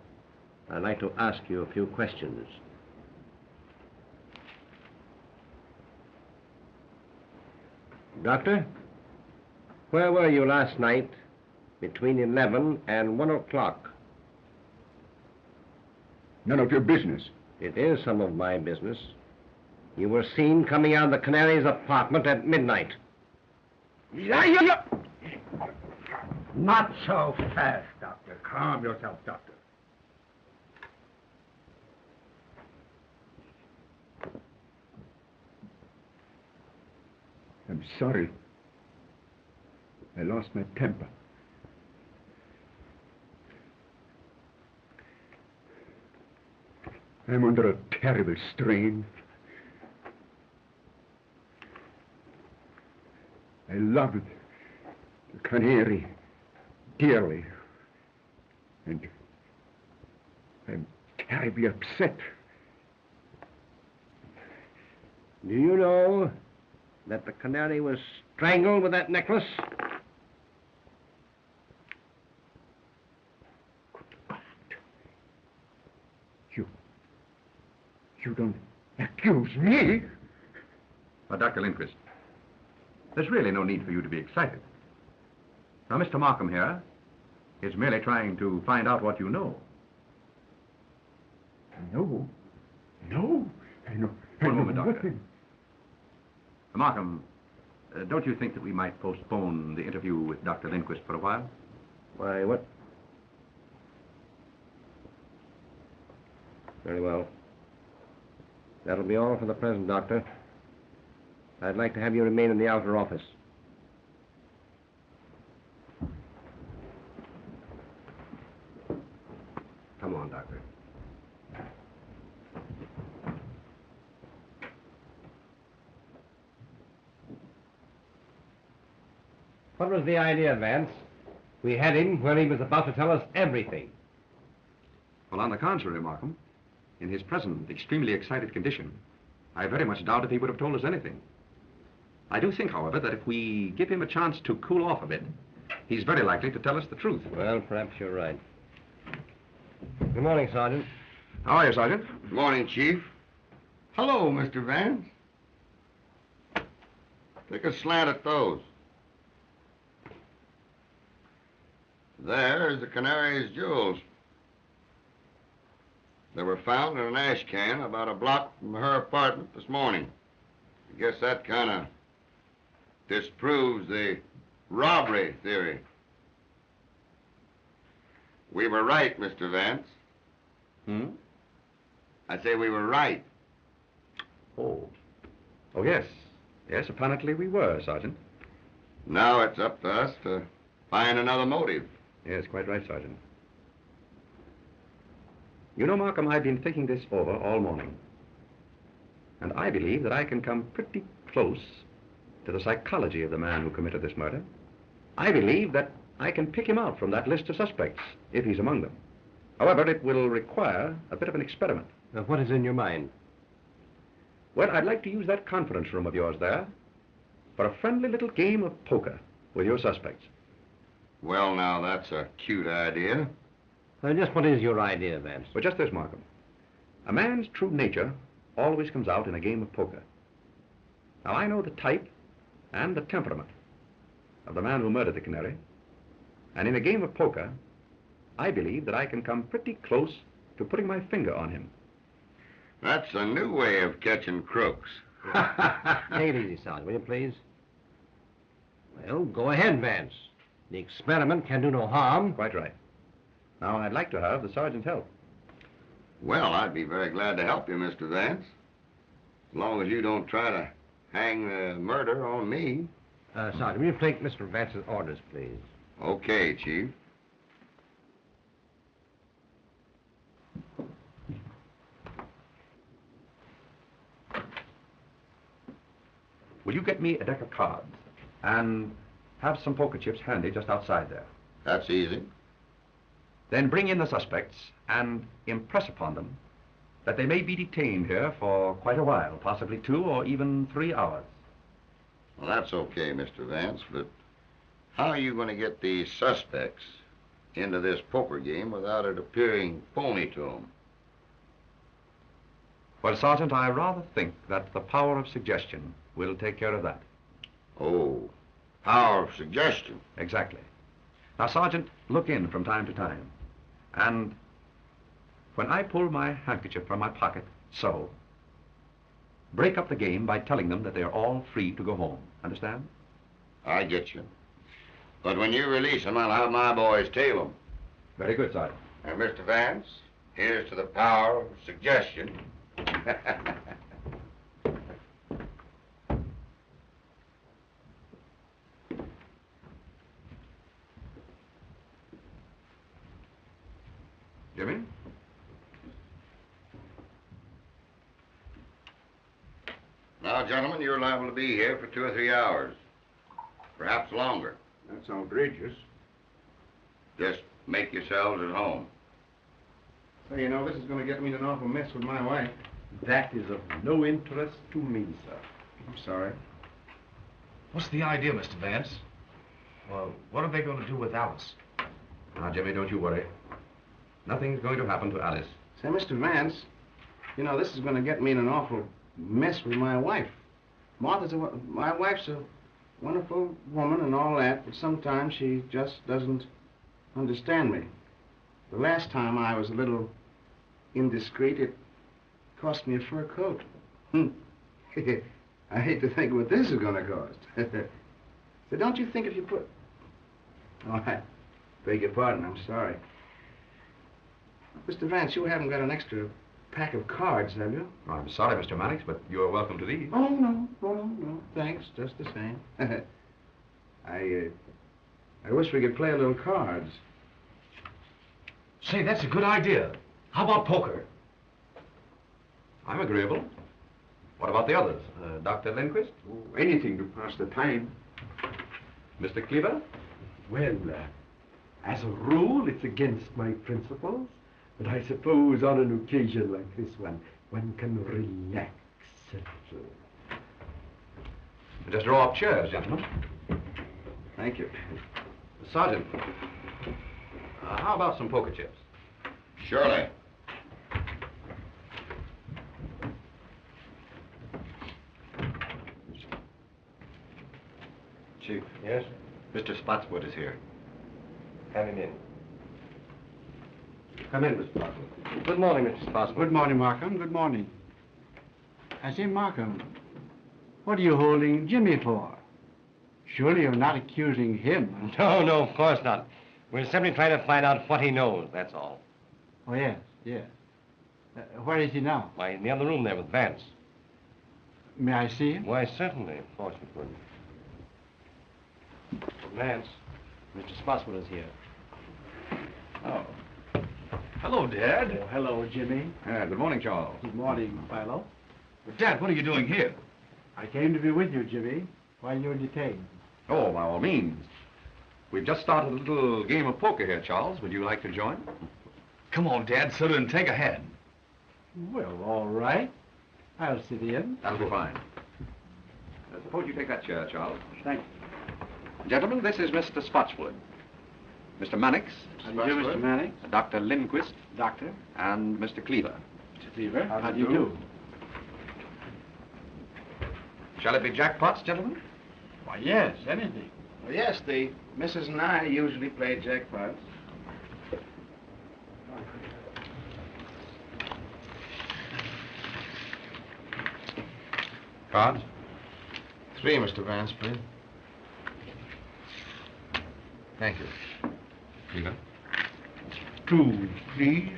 I'd like to ask you a few questions. Doctor, where were you last night between 11 and 1 o'clock? None of your business. It is some of my business. You were seen coming out of the Canary's apartment at midnight. Not so fast, Doctor. Calm yourself, Doctor. I'm sorry. I lost my temper. I'm under a terrible strain. I loved the Canary dearly. And I'm terribly upset. Do you know that the Canary was strangled with that necklace? You don't accuse me? Dr. Lindquist, there's really no need for you to be excited. Now, Mr. Markham here is merely trying to find out what you know. No. I know. One moment, Doctor. Nothing. Markham, don't you think that we might postpone the interview with Dr. Lindquist for a while? Why, what? Very well. That'll be all for the present, Doctor. I'd like to have you remain in the outer office. Come on, Doctor. What was the idea, Vance? We had him where he was about to tell us everything. Well, on the contrary, Markham, in his present extremely excited condition, I very much doubt if he would have told us anything. I do think, however, that if we give him a chance to cool off a bit, he's very likely to tell us the truth. Well, perhaps you're right. Good morning, Sergeant. How are you, Sergeant? Good morning, Chief. Hello, Mr. Vance. Take a slant at those. There's the Canary's jewels. They were found in an ash can about a block from her apartment this morning. I guess that kind of disproves the robbery theory. We were right, Mr. Vance. I say we were right. Oh, yes. Yes, apparently we were, Sergeant. Now it's up to us to find another motive. Yes, quite right, Sergeant. You know, Markham, I've been thinking this over all morning. And I believe that I can come pretty close to the psychology of the man who committed this murder. I believe that I can pick him out from that list of suspects, if he's among them. However, it will require a bit of an experiment. What is in your mind? Well, I'd like to use that conference room of yours there for a friendly little game of poker with your suspects. Well, now, that's a cute idea. Just what is your idea, Vance? Well, just this, Markham. A man's true nature always comes out in a game of poker. Now, I know the type and the temperament of the man who murdered the Canary. And in a game of poker, I believe that I can come pretty close to putting my finger on him. That's a new way of catching crooks. Take it easy, Sergeant, will you please? Well, go ahead, Vance. The experiment can do no harm. Quite right. Now, I'd like to have the sergeant's help. Well, I'd be very glad to help you, Mr. Vance. As long as you don't try to hang the murder on me. Sergeant, will you take Mr. Vance's orders, please? Okay, Chief. Will you get me a deck of cards and have some poker chips handy just outside there? That's easy. Then bring in the suspects and impress upon them that they may be detained here for quite a while, possibly 2 or even 3 hours. Well, that's okay, Mr. Vance, but how are you going to get these suspects into this poker game without it appearing phony to them? Well, Sergeant, I rather think that the power of suggestion will take care of that. Oh, power of suggestion. Exactly. Now, Sergeant, look in from time to time. And when I pull my handkerchief from my pocket, so, break up the game by telling them that they're all free to go home. Understand? I get you. But when you release them, I'll have my boys tail them. Very good, Sergeant. And Mr. Vance, here's to the power of suggestion. Well, Jimmy? Now, gentlemen, you're liable to be here for 2 or 3 hours. Perhaps longer. That's outrageous. Just make yourselves at home. So, you know, this is going to get me in an awful mess with my wife. That is of no interest to me, sir. I'm sorry. What's the idea, Mr. Vance? Well, what are they going to do with Alice? Now, Jimmy, don't you worry. Nothing's going to happen to Alice. Say, Mr. Vance, you know, this is going to get me in an awful mess with my wife. My wife's a wonderful woman and all that, but sometimes she just doesn't understand me. The last time I was a little indiscreet, it cost me a fur coat. I hate to think what this is going to cost. So don't you think if you put... Oh, I beg your pardon, I'm sorry. Mr. Vance, you haven't got an extra pack of cards, have you? Oh, I'm sorry, Mr. Mannix, but you're welcome to these. Oh, no. Thanks, just the same. I wish we could play a little cards. Say, that's a good idea. How about poker? I'm agreeable. What about the others? Dr. Lindquist? Oh, anything to pass the time. Mr. Cleaver? Well, as a rule, it's against my principles, but I suppose on an occasion like this one can relax a little. Just draw up chairs, gentlemen. Thank you. Sergeant, how about some poker chips? Surely. Chief. Yes? Mr. Spotswood is here. Have him in. Come in, Mr. Markham. Good morning, Mr. Spotswood. Good morning, Markham. Good morning. I say, Markham, what are you holding Jimmy for? Surely you're not accusing him. No, of course not. We're simply trying to find out what he knows, that's all. Oh, yes. Where is he now? Why, in the other room there with Vance. May I see him? Why, certainly. Of course you could. Vance, Mr. Spotswood is here. Oh. Hello, Dad. Oh, hello, Jimmy. Good morning, Charles. Good morning, Philo. Dad, what are you doing here? I came to be with you, Jimmy, while you're detained. Oh, by all means. We've just started a little game of poker here, Charles. Would you like to join? Come on, Dad, sit and take a hand. Well, all right. I'll sit in. That'll be fine. Suppose you take that chair, Charles. Thank you. Gentlemen, this is Mr. Spotswood. Mr. Mannix. How do you do, Mr. Mannix? Dr. Lindquist. Doctor. And Mr. Cleaver. Mr. Cleaver. How do you do? Shall it be jackpots, gentlemen? Why, yes, anything. Well, yes, the Mrs. and I usually play jackpots. Cards? 3, Mr. Vance, please. Thank you. Cleaver? 2, please.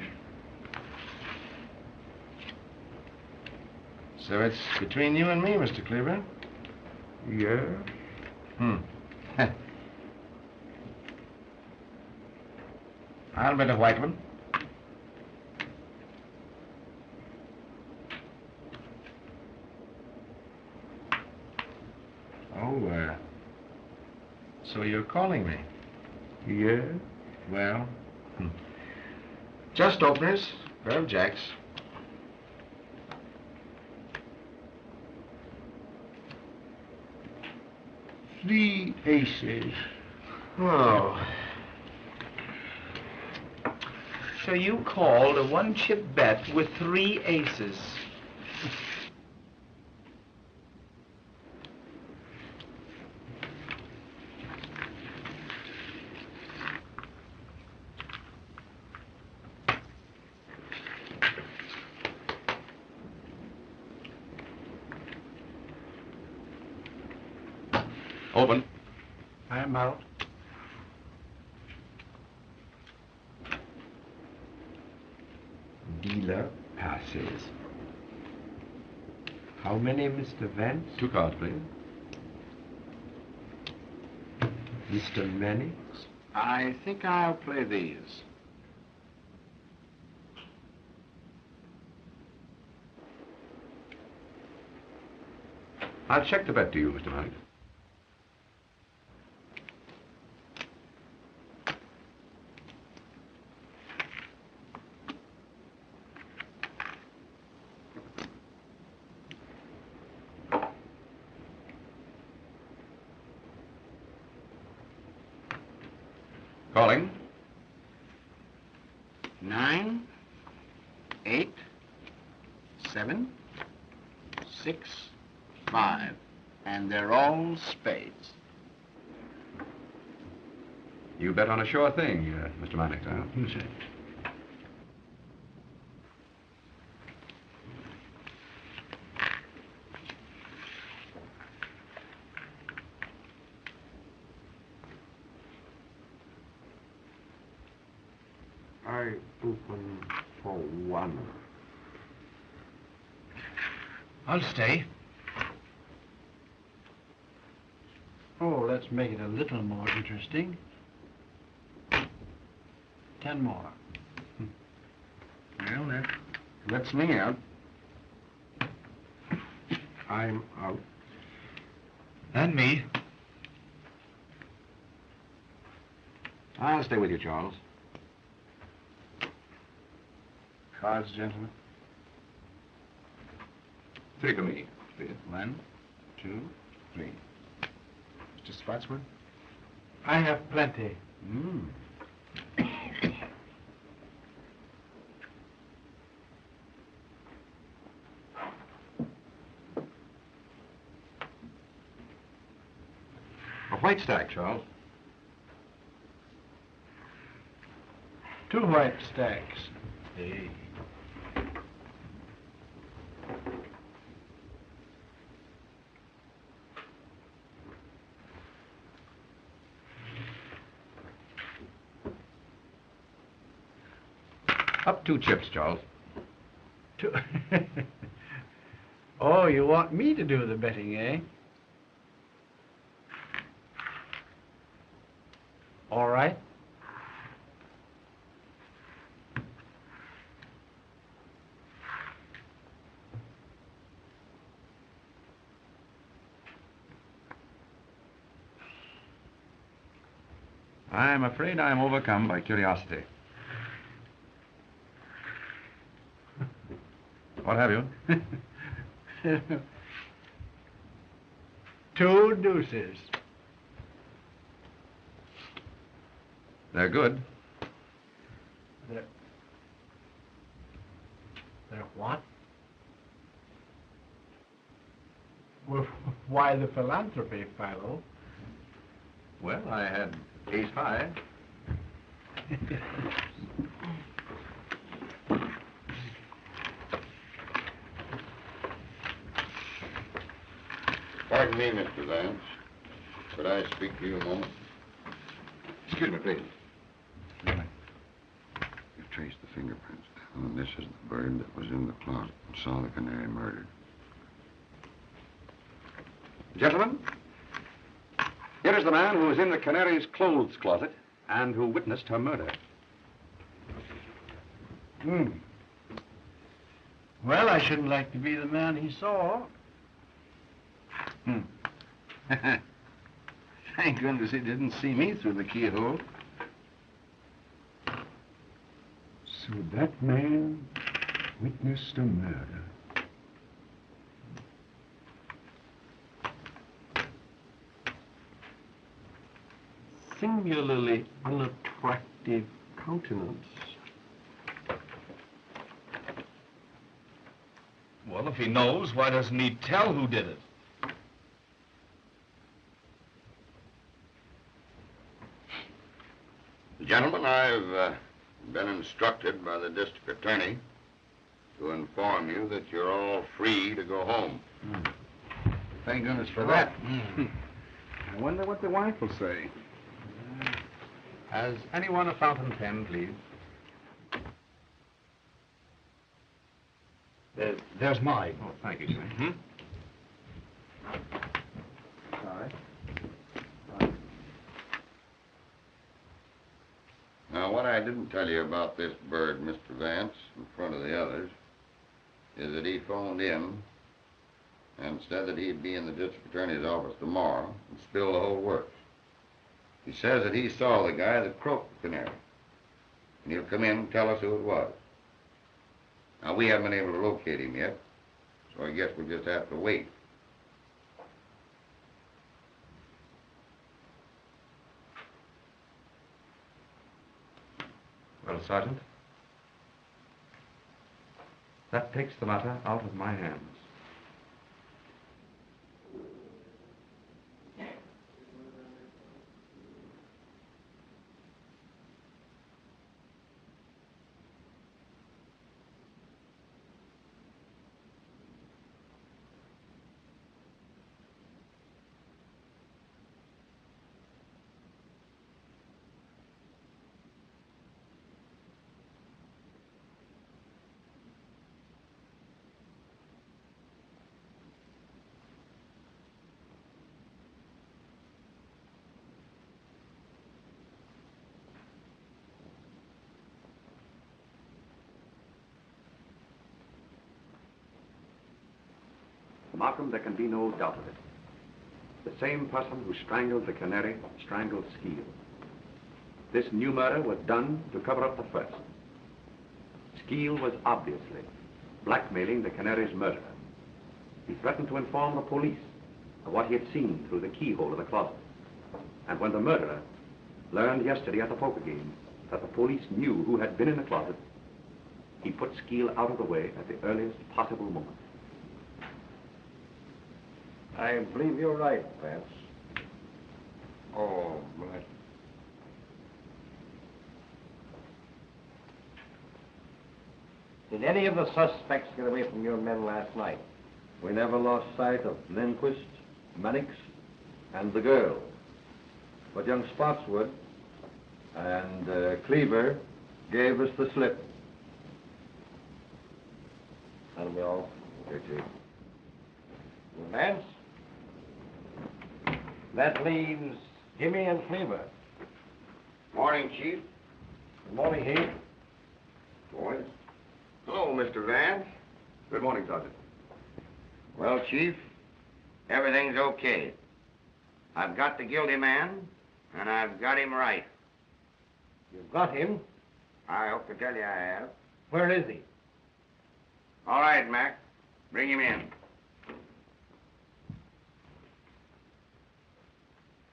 So it's between you and me, Mr. Cleaver? Yes. I'll bet a white one. Oh, so you're calling me? Yes. Well, just openers, pair of jacks. Three aces. Oh. So you called a one-chip bet with 3 aces. Open. I'm out. Dealer passes. How many, Mr. Vance? 2 cards, please. Mr. Mannix? I think I'll play these. I'll check the bet to you, Mr. Mannix. Calling. 9, 8, 7, 6, 5. And they're all spades. You bet on a sure thing, Mr. Mannix, huh? Yes, sir. I open for 1. I'll stay. Oh, let's make it a little more interesting. 10 more. Well, that lets me out. I'm out. And me. I'll stay with you, Charles. Cards, gentlemen. 3 for me, please. 1, 2, 3. Mr. Spotswood? I have plenty. A white stack, Charles. 2 white stacks. Hey. Up 2 chips, Charles. Oh, you want me to do the betting, eh? All right. I'm afraid I'm overcome by curiosity. What have you? 2 deuces. They're good. They're what? Well, why the philanthropy, Philo? Well, I had ace high. Pardon me, Mr. Vance. Could I speak to you a moment? Excuse me, please. You've traced the fingerprints down, and this is the bird that was in the closet and saw the canary murdered. Gentlemen, here is the man who was in the canary's clothes closet and who witnessed her murder. Well, I shouldn't like to be the man he saw. Thank goodness he didn't see me through the keyhole. So that man witnessed a murder. Singularly unattractive countenance. Well, if he knows, why doesn't he tell who did it? Gentlemen, I've been instructed by the district attorney to inform you that you're all free to go home. Thank goodness for that. I wonder what the wife will say. Has anyone a fountain pen, please? There's mine. Oh, thank you, sir. Sorry. Now, what I didn't tell you about this bird, Mr. Vance, in front of the others, is that he phoned in and said that he'd be in the district attorney's office tomorrow and spill the whole works. He says that he saw the guy that croaked the Canary, and he'll come in and tell us who it was. Now, we haven't been able to locate him yet, so I guess we'll just have to wait. Well, Sergeant, that takes the matter out of my hands. Markham, there can be no doubt of it. The same person who strangled the Canary strangled Skeel. This new murder was done to cover up the first. Skeel was obviously blackmailing the Canary's murderer. He threatened to inform the police of what he had seen through the keyhole of the closet. And when the murderer learned yesterday at the poker game that the police knew who had been in the closet, he put Skeel out of the way at the earliest possible moment. I believe you're right, Vance. Oh, but... Did any of the suspects get away from your men last night? We never lost sight of Lindquist, Mannix, and the girl. But young Spotswood and Cleaver gave us the slip. That'll be all. Okay, Chief. Vance? That leaves Jimmy and Cleaver. Morning, Chief. Good morning, Heath. Boys. Hello, Mr. Vance. Good morning, Sergeant. Well, Chief, everything's okay. I've got the guilty man, and I've got him right. You've got him? I hope to tell you I have. Where is he? All right, Mac. Bring him in.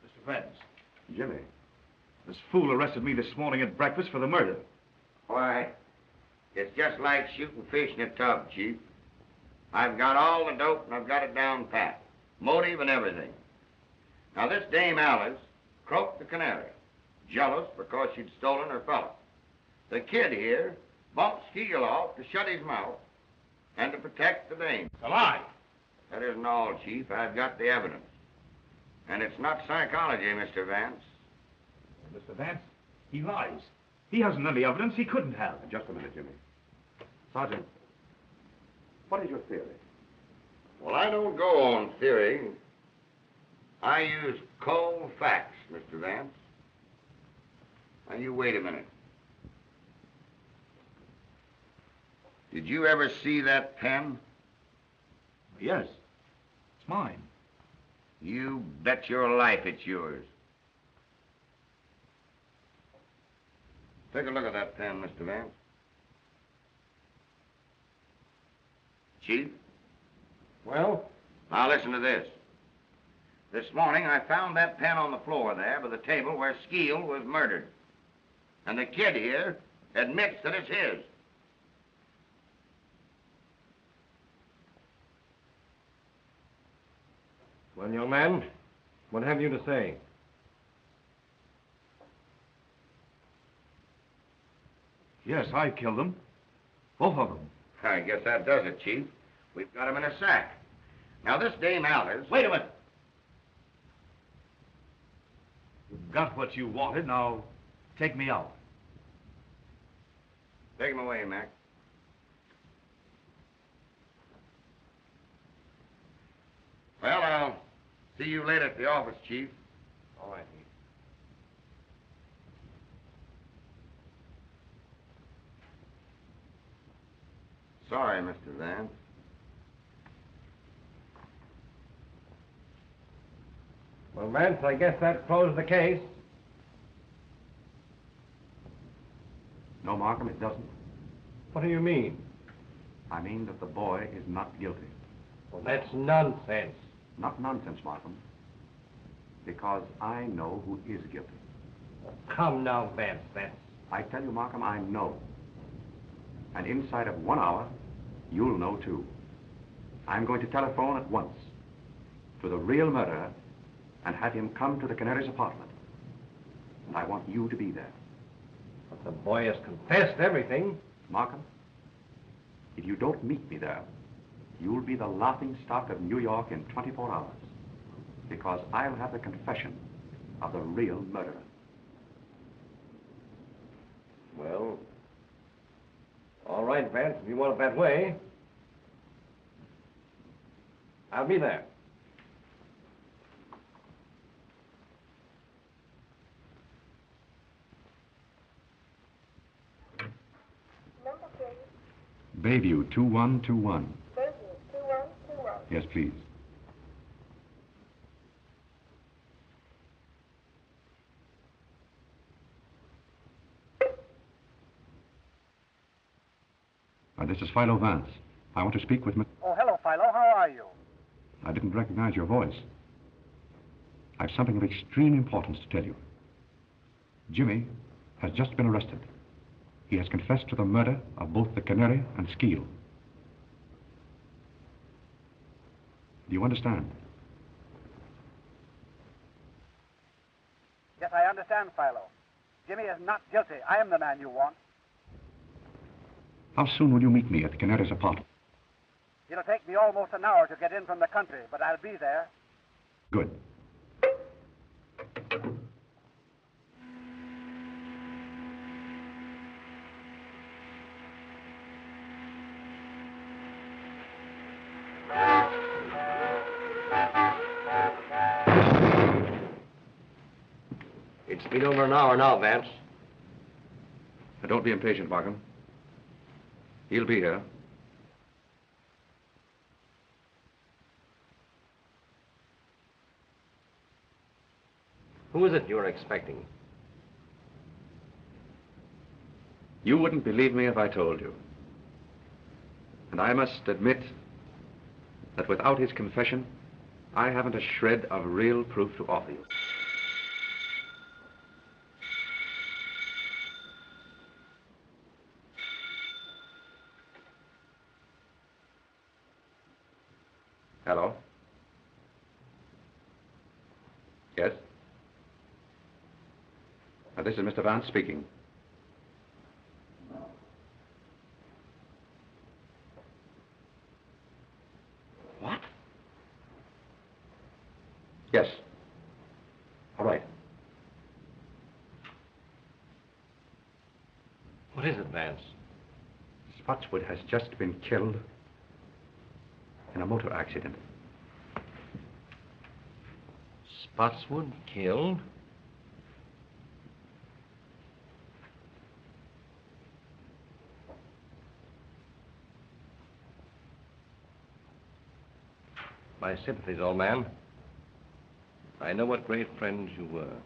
Mr. Vance, Jimmy. this fool arrested me this morning at breakfast for the murder. Why, it's just like shooting fish in a tub, Chief. I've got all the dope, and I've got it down pat. Motive and everything. Now, this Dame Alice croaked the Canary, jealous because she'd stolen her fellow. The kid here bumped Skeel off to shut his mouth and to protect the dame. A lie. That isn't all, Chief. I've got the evidence. And it's not psychology, Mr. Vance. Mr. Vance, he lies. He hasn't any evidence he couldn't have. Just a minute, Jimmy. Sergeant, what is your theory? Well, I don't go on theory. I use cold facts, Mr. Vance. Now, you wait a minute. Did you ever see that pen? Yes. It's mine. You bet your life it's yours. Take a look at that pen, Mr. Vance. Chief? Well? Now listen to this. This morning I found that pen on the floor there by the table where Skeel was murdered. And the kid here admits that it's his. Well, young man, what have you to say? Yes, I killed them. Both of them. I guess that does it, Chief. We've got him in a sack. Now, this Dame Alice... Wait a minute. You've got what you wanted. Now, take me out. Take him away, Mac. Well, I'll see you later at the office, Chief. All right. Sorry, Mr. Vance. Well, Vance, I guess that closed the case. No, Markham, it doesn't. What do you mean? I mean that the boy is not guilty. Well, that's nonsense. Not nonsense, Markham. Because I know who is guilty. Come now, Vance, I tell you, Markham, I know. And inside of 1 hour, you'll know too. I'm going to telephone at once to the real murderer and have him come to the Canary's apartment. And I want you to be there. But the boy has confessed everything. Markham, if you don't meet me there, you'll be the laughing stock of New York in 24 hours. Because I'll have the confession of the real murderer. Well, all right, Vance, if you want it that way. I'll be there. Bayview 2121. Bayview 2121. Yes, please. This is Philo Vance. I want to speak with Oh, hello, Philo. How are you? I didn't recognize your voice. I've something of extreme importance to tell you. Jimmy has just been arrested. He has confessed to the murder of both the Canary and Skeel. Do you understand? Yes, I understand, Philo. Jimmy is not guilty. I am the man you want. How soon will you meet me at the Canary's apartment? It'll take me almost an hour to get in from the country, but I'll be there. Good. It's been over an hour now, Vance. Now, don't be impatient, Markham. He'll be here. Who is it you're expecting? You wouldn't believe me if I told you. And I must admit that without his confession, I haven't a shred of real proof to offer you. Hello? Yes? This is Mr. Vance speaking. What? Yes. All right. What is it, Vance? Spotswood has just been killed in a motor accident. Spotswood killed? My sympathies, old man. I know what great friends you were.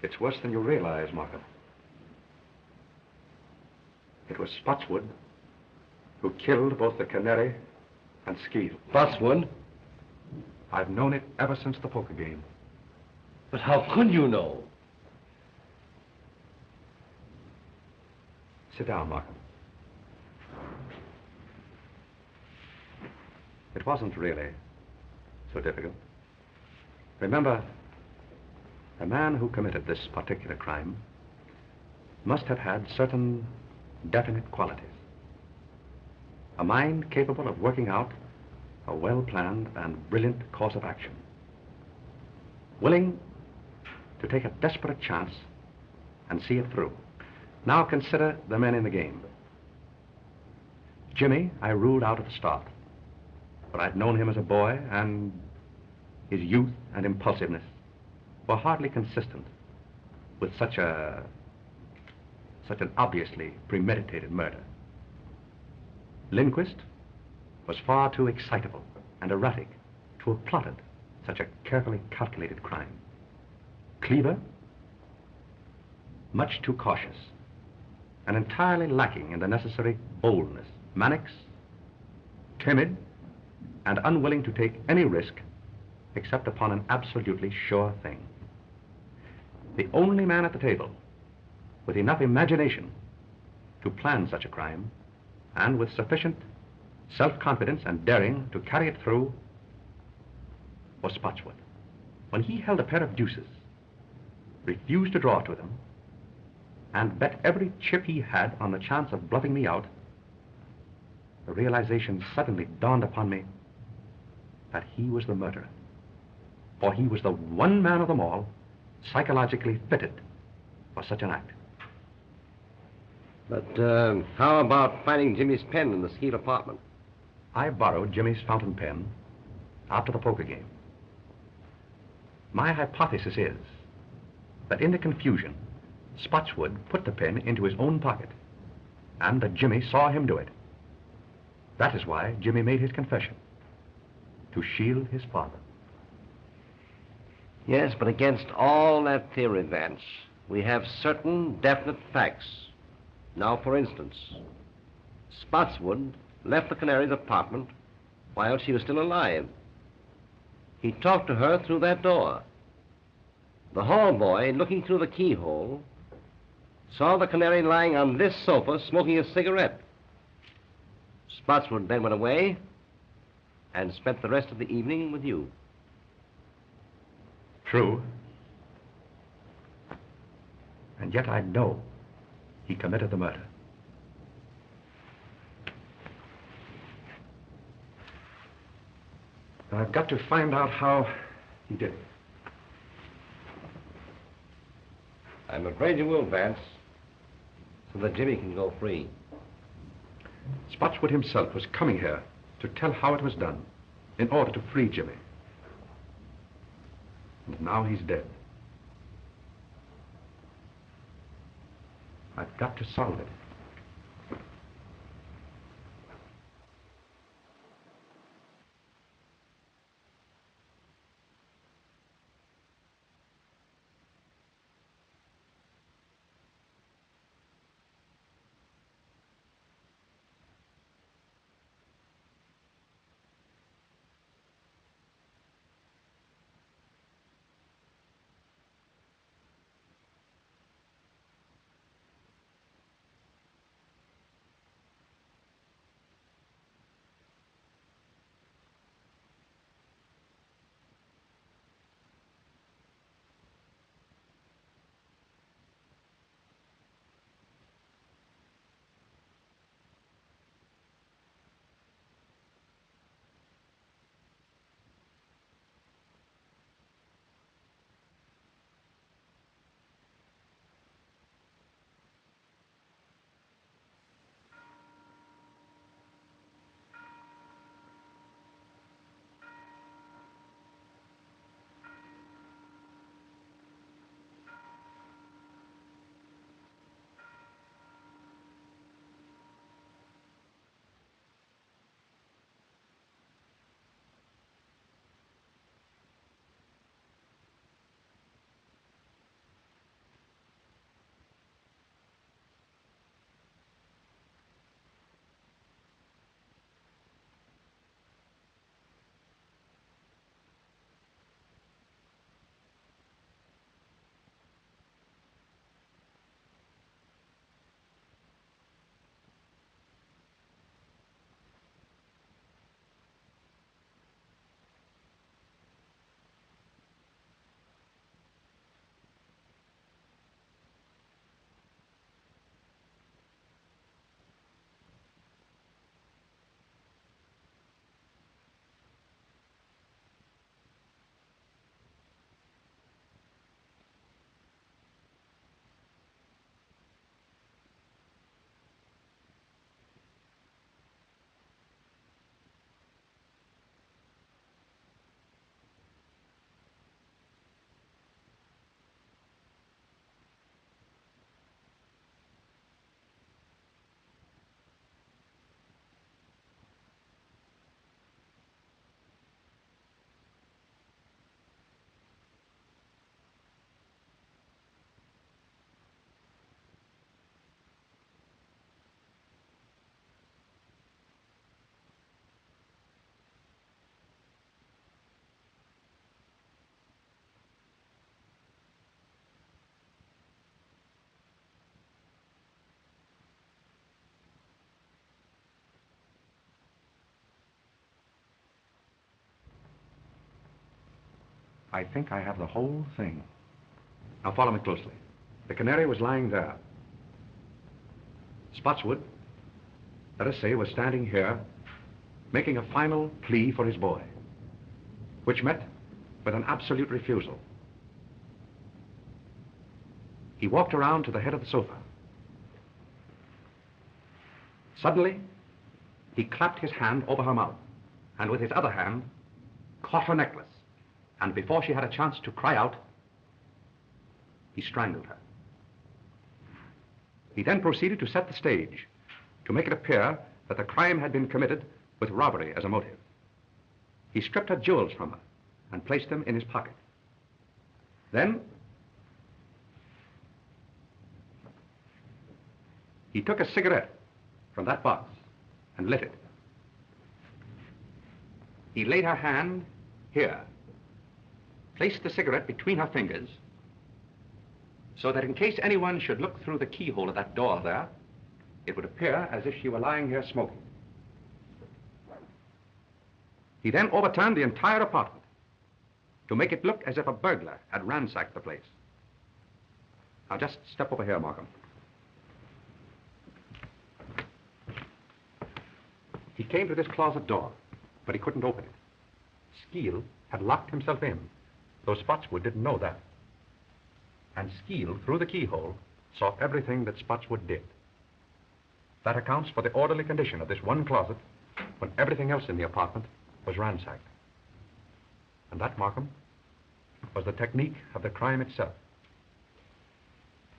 It's worse than you realize, Markham. It was Spotswood who killed both the Canary and Skeel. Spotswood? I've known it ever since the poker game. But how could you know? Sit down, Markham. It wasn't really so difficult. Remember, the man who committed this particular crime must have had certain definite qualities. A mind capable of working out a well-planned and brilliant course of action. Willing to take a desperate chance and see it through. Now consider the men in the game. Jimmy, I ruled out at the start. But I'd known him as a boy, and his youth and impulsiveness were hardly consistent with such an obviously premeditated murder. Lindquist was far too excitable and erratic to have plotted such a carefully calculated crime. Cleaver, much too cautious and entirely lacking in the necessary boldness. Mannix, timid and unwilling to take any risk except upon an absolutely sure thing. The only man at the table with enough imagination to plan such a crime and with sufficient self-confidence and daring to carry it through was Spotswood. When he held a pair of deuces, refused to draw to them, and bet every chip he had on the chance of bluffing me out, the realization suddenly dawned upon me that he was the murderer. For he was the one man of them all psychologically fitted for such an act. But how about finding Jimmy's pen in the Skeel apartment? I borrowed Jimmy's fountain pen after the poker game. My hypothesis is that in the confusion, Spotswood put the pen into his own pocket, and that Jimmy saw him do it. That is why Jimmy made his confession, to shield his father. Yes, but against all that theory, Vance, we have certain definite facts. Now, for instance, Spotswood left the Canary's apartment while she was still alive. He talked to her through that door. The hall boy, looking through the keyhole, saw the Canary lying on this sofa smoking a cigarette. Spotswood then went away and spent the rest of the evening with you. True. And yet I know he committed the murder. I've got to find out how he did it. I'm afraid you will, Vance, so that Jimmy can go free. Spotswood himself was coming here to tell how it was done in order to free Jimmy. And now he's dead. I've got to solve it. I think I have the whole thing. Now follow me closely. The Canary was lying there. Spotswood, let us say, was standing here, making a final plea for his boy, which met with an absolute refusal. He walked around to the head of the sofa. Suddenly, he clapped his hand over her mouth, and with his other hand, caught her necklace. And before she had a chance to cry out, he strangled her. He then proceeded to set the stage, to make it appear that the crime had been committed with robbery as a motive. He stripped her jewels from her and placed them in his pocket. Then, he took a cigarette from that box and lit it. He laid her hand here, placed the cigarette between her fingers, so that in case anyone should look through the keyhole of that door there, it would appear as if she were lying here smoking. He then overturned the entire apartment to make it look as if a burglar had ransacked the place. Now just step over here, Markham. He came to this closet door, but he couldn't open it. Skeel had locked himself in, though Spotswood didn't know that. And Skeel, through the keyhole, saw everything that Spotswood did. That accounts for the orderly condition of this one closet when everything else in the apartment was ransacked. And that, Markham, was the technique of the crime itself.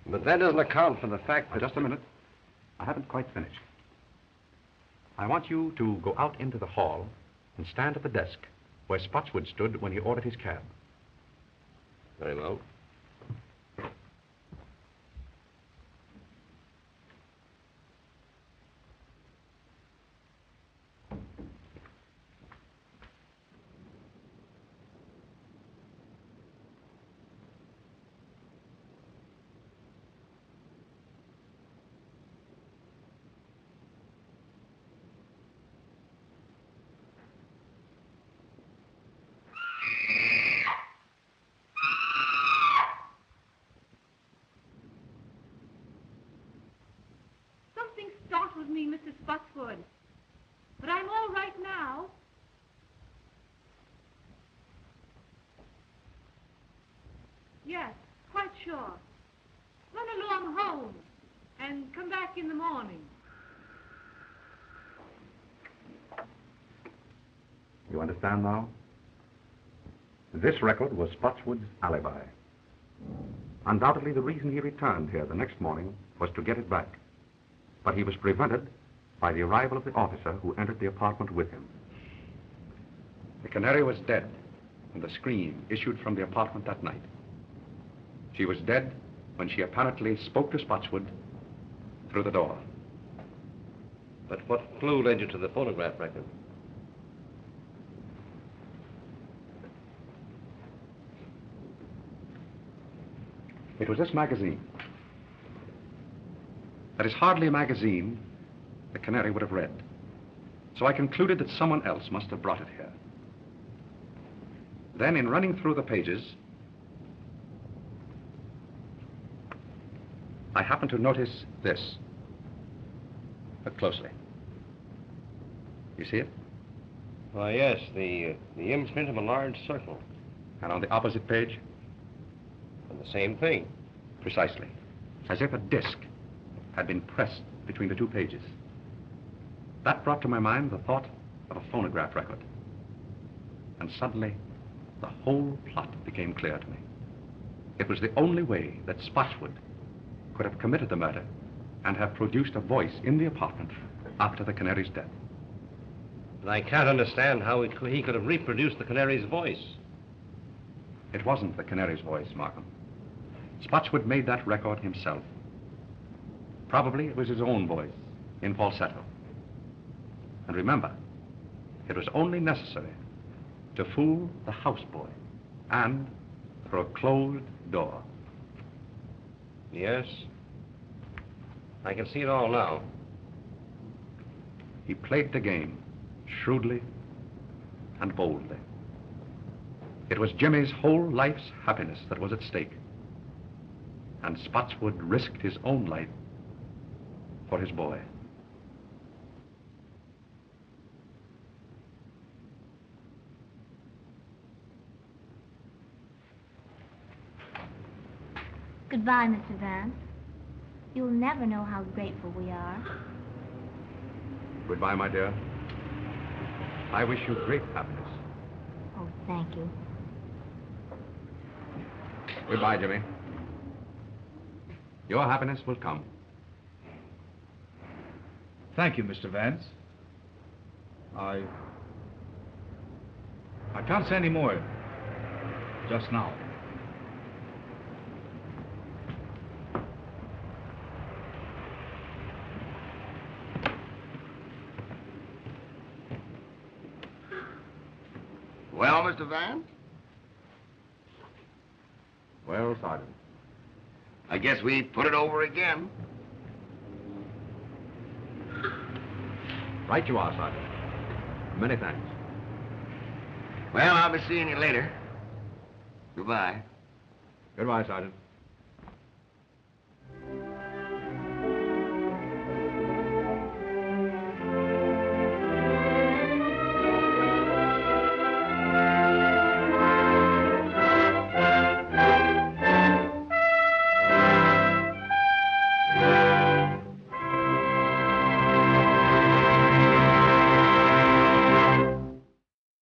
But that doesn't account for the fact that... Just a minute. I haven't quite finished. I want you to go out into the hall and stand at the desk where Spotswood stood when he ordered his cab. Very well. Startled me, Mrs. Spotswood. But I'm all right now. Yes, quite sure. Run along home and come back in the morning. You understand now? This record was Spotswood's alibi. Undoubtedly, the reason he returned here the next morning was to get it back. But he was prevented by the arrival of the officer who entered the apartment with him. The Canary was dead when the scream issued from the apartment that night. She was dead when she apparently spoke to Spotswood through the door. But what clue led you to the phonograph record? It was this magazine. That is hardly a magazine the Canary would have read. So I concluded that someone else must have brought it here. Then, in running through the pages, I happened to notice this. Look closely. You see it? Why, yes, the imprint of a large circle. And on the opposite page? And the same thing. Precisely. As if a disc had been pressed between the two pages. That brought to my mind the thought of a phonograph record. And suddenly, the whole plot became clear to me. It was the only way that Spotswood could have committed the murder and have produced a voice in the apartment after the Canary's death. But I can't understand how he could have reproduced the Canary's voice. It wasn't the Canary's voice, Markham. Spotswood made that record himself. Probably it was his own voice, in falsetto. And remember, it was only necessary to fool the houseboy and through a closed door. Yes. I can see it all now. He played the game shrewdly and boldly. It was Jimmy's whole life's happiness that was at stake. And Spotswood risked his own life for his boy. Goodbye, Mr. Vance. You'll never know how grateful we are. Goodbye, my dear. I wish you great happiness. Oh, thank you. Goodbye, Jimmy. Your happiness will come. Thank you, Mr. Vance. I can't say any more just now. Well, Mr. Vance? Well, Sergeant. I guess we put it over again. Right you are, Sergeant. Many thanks. Well, I'll be seeing you later. Goodbye. Goodbye, Sergeant.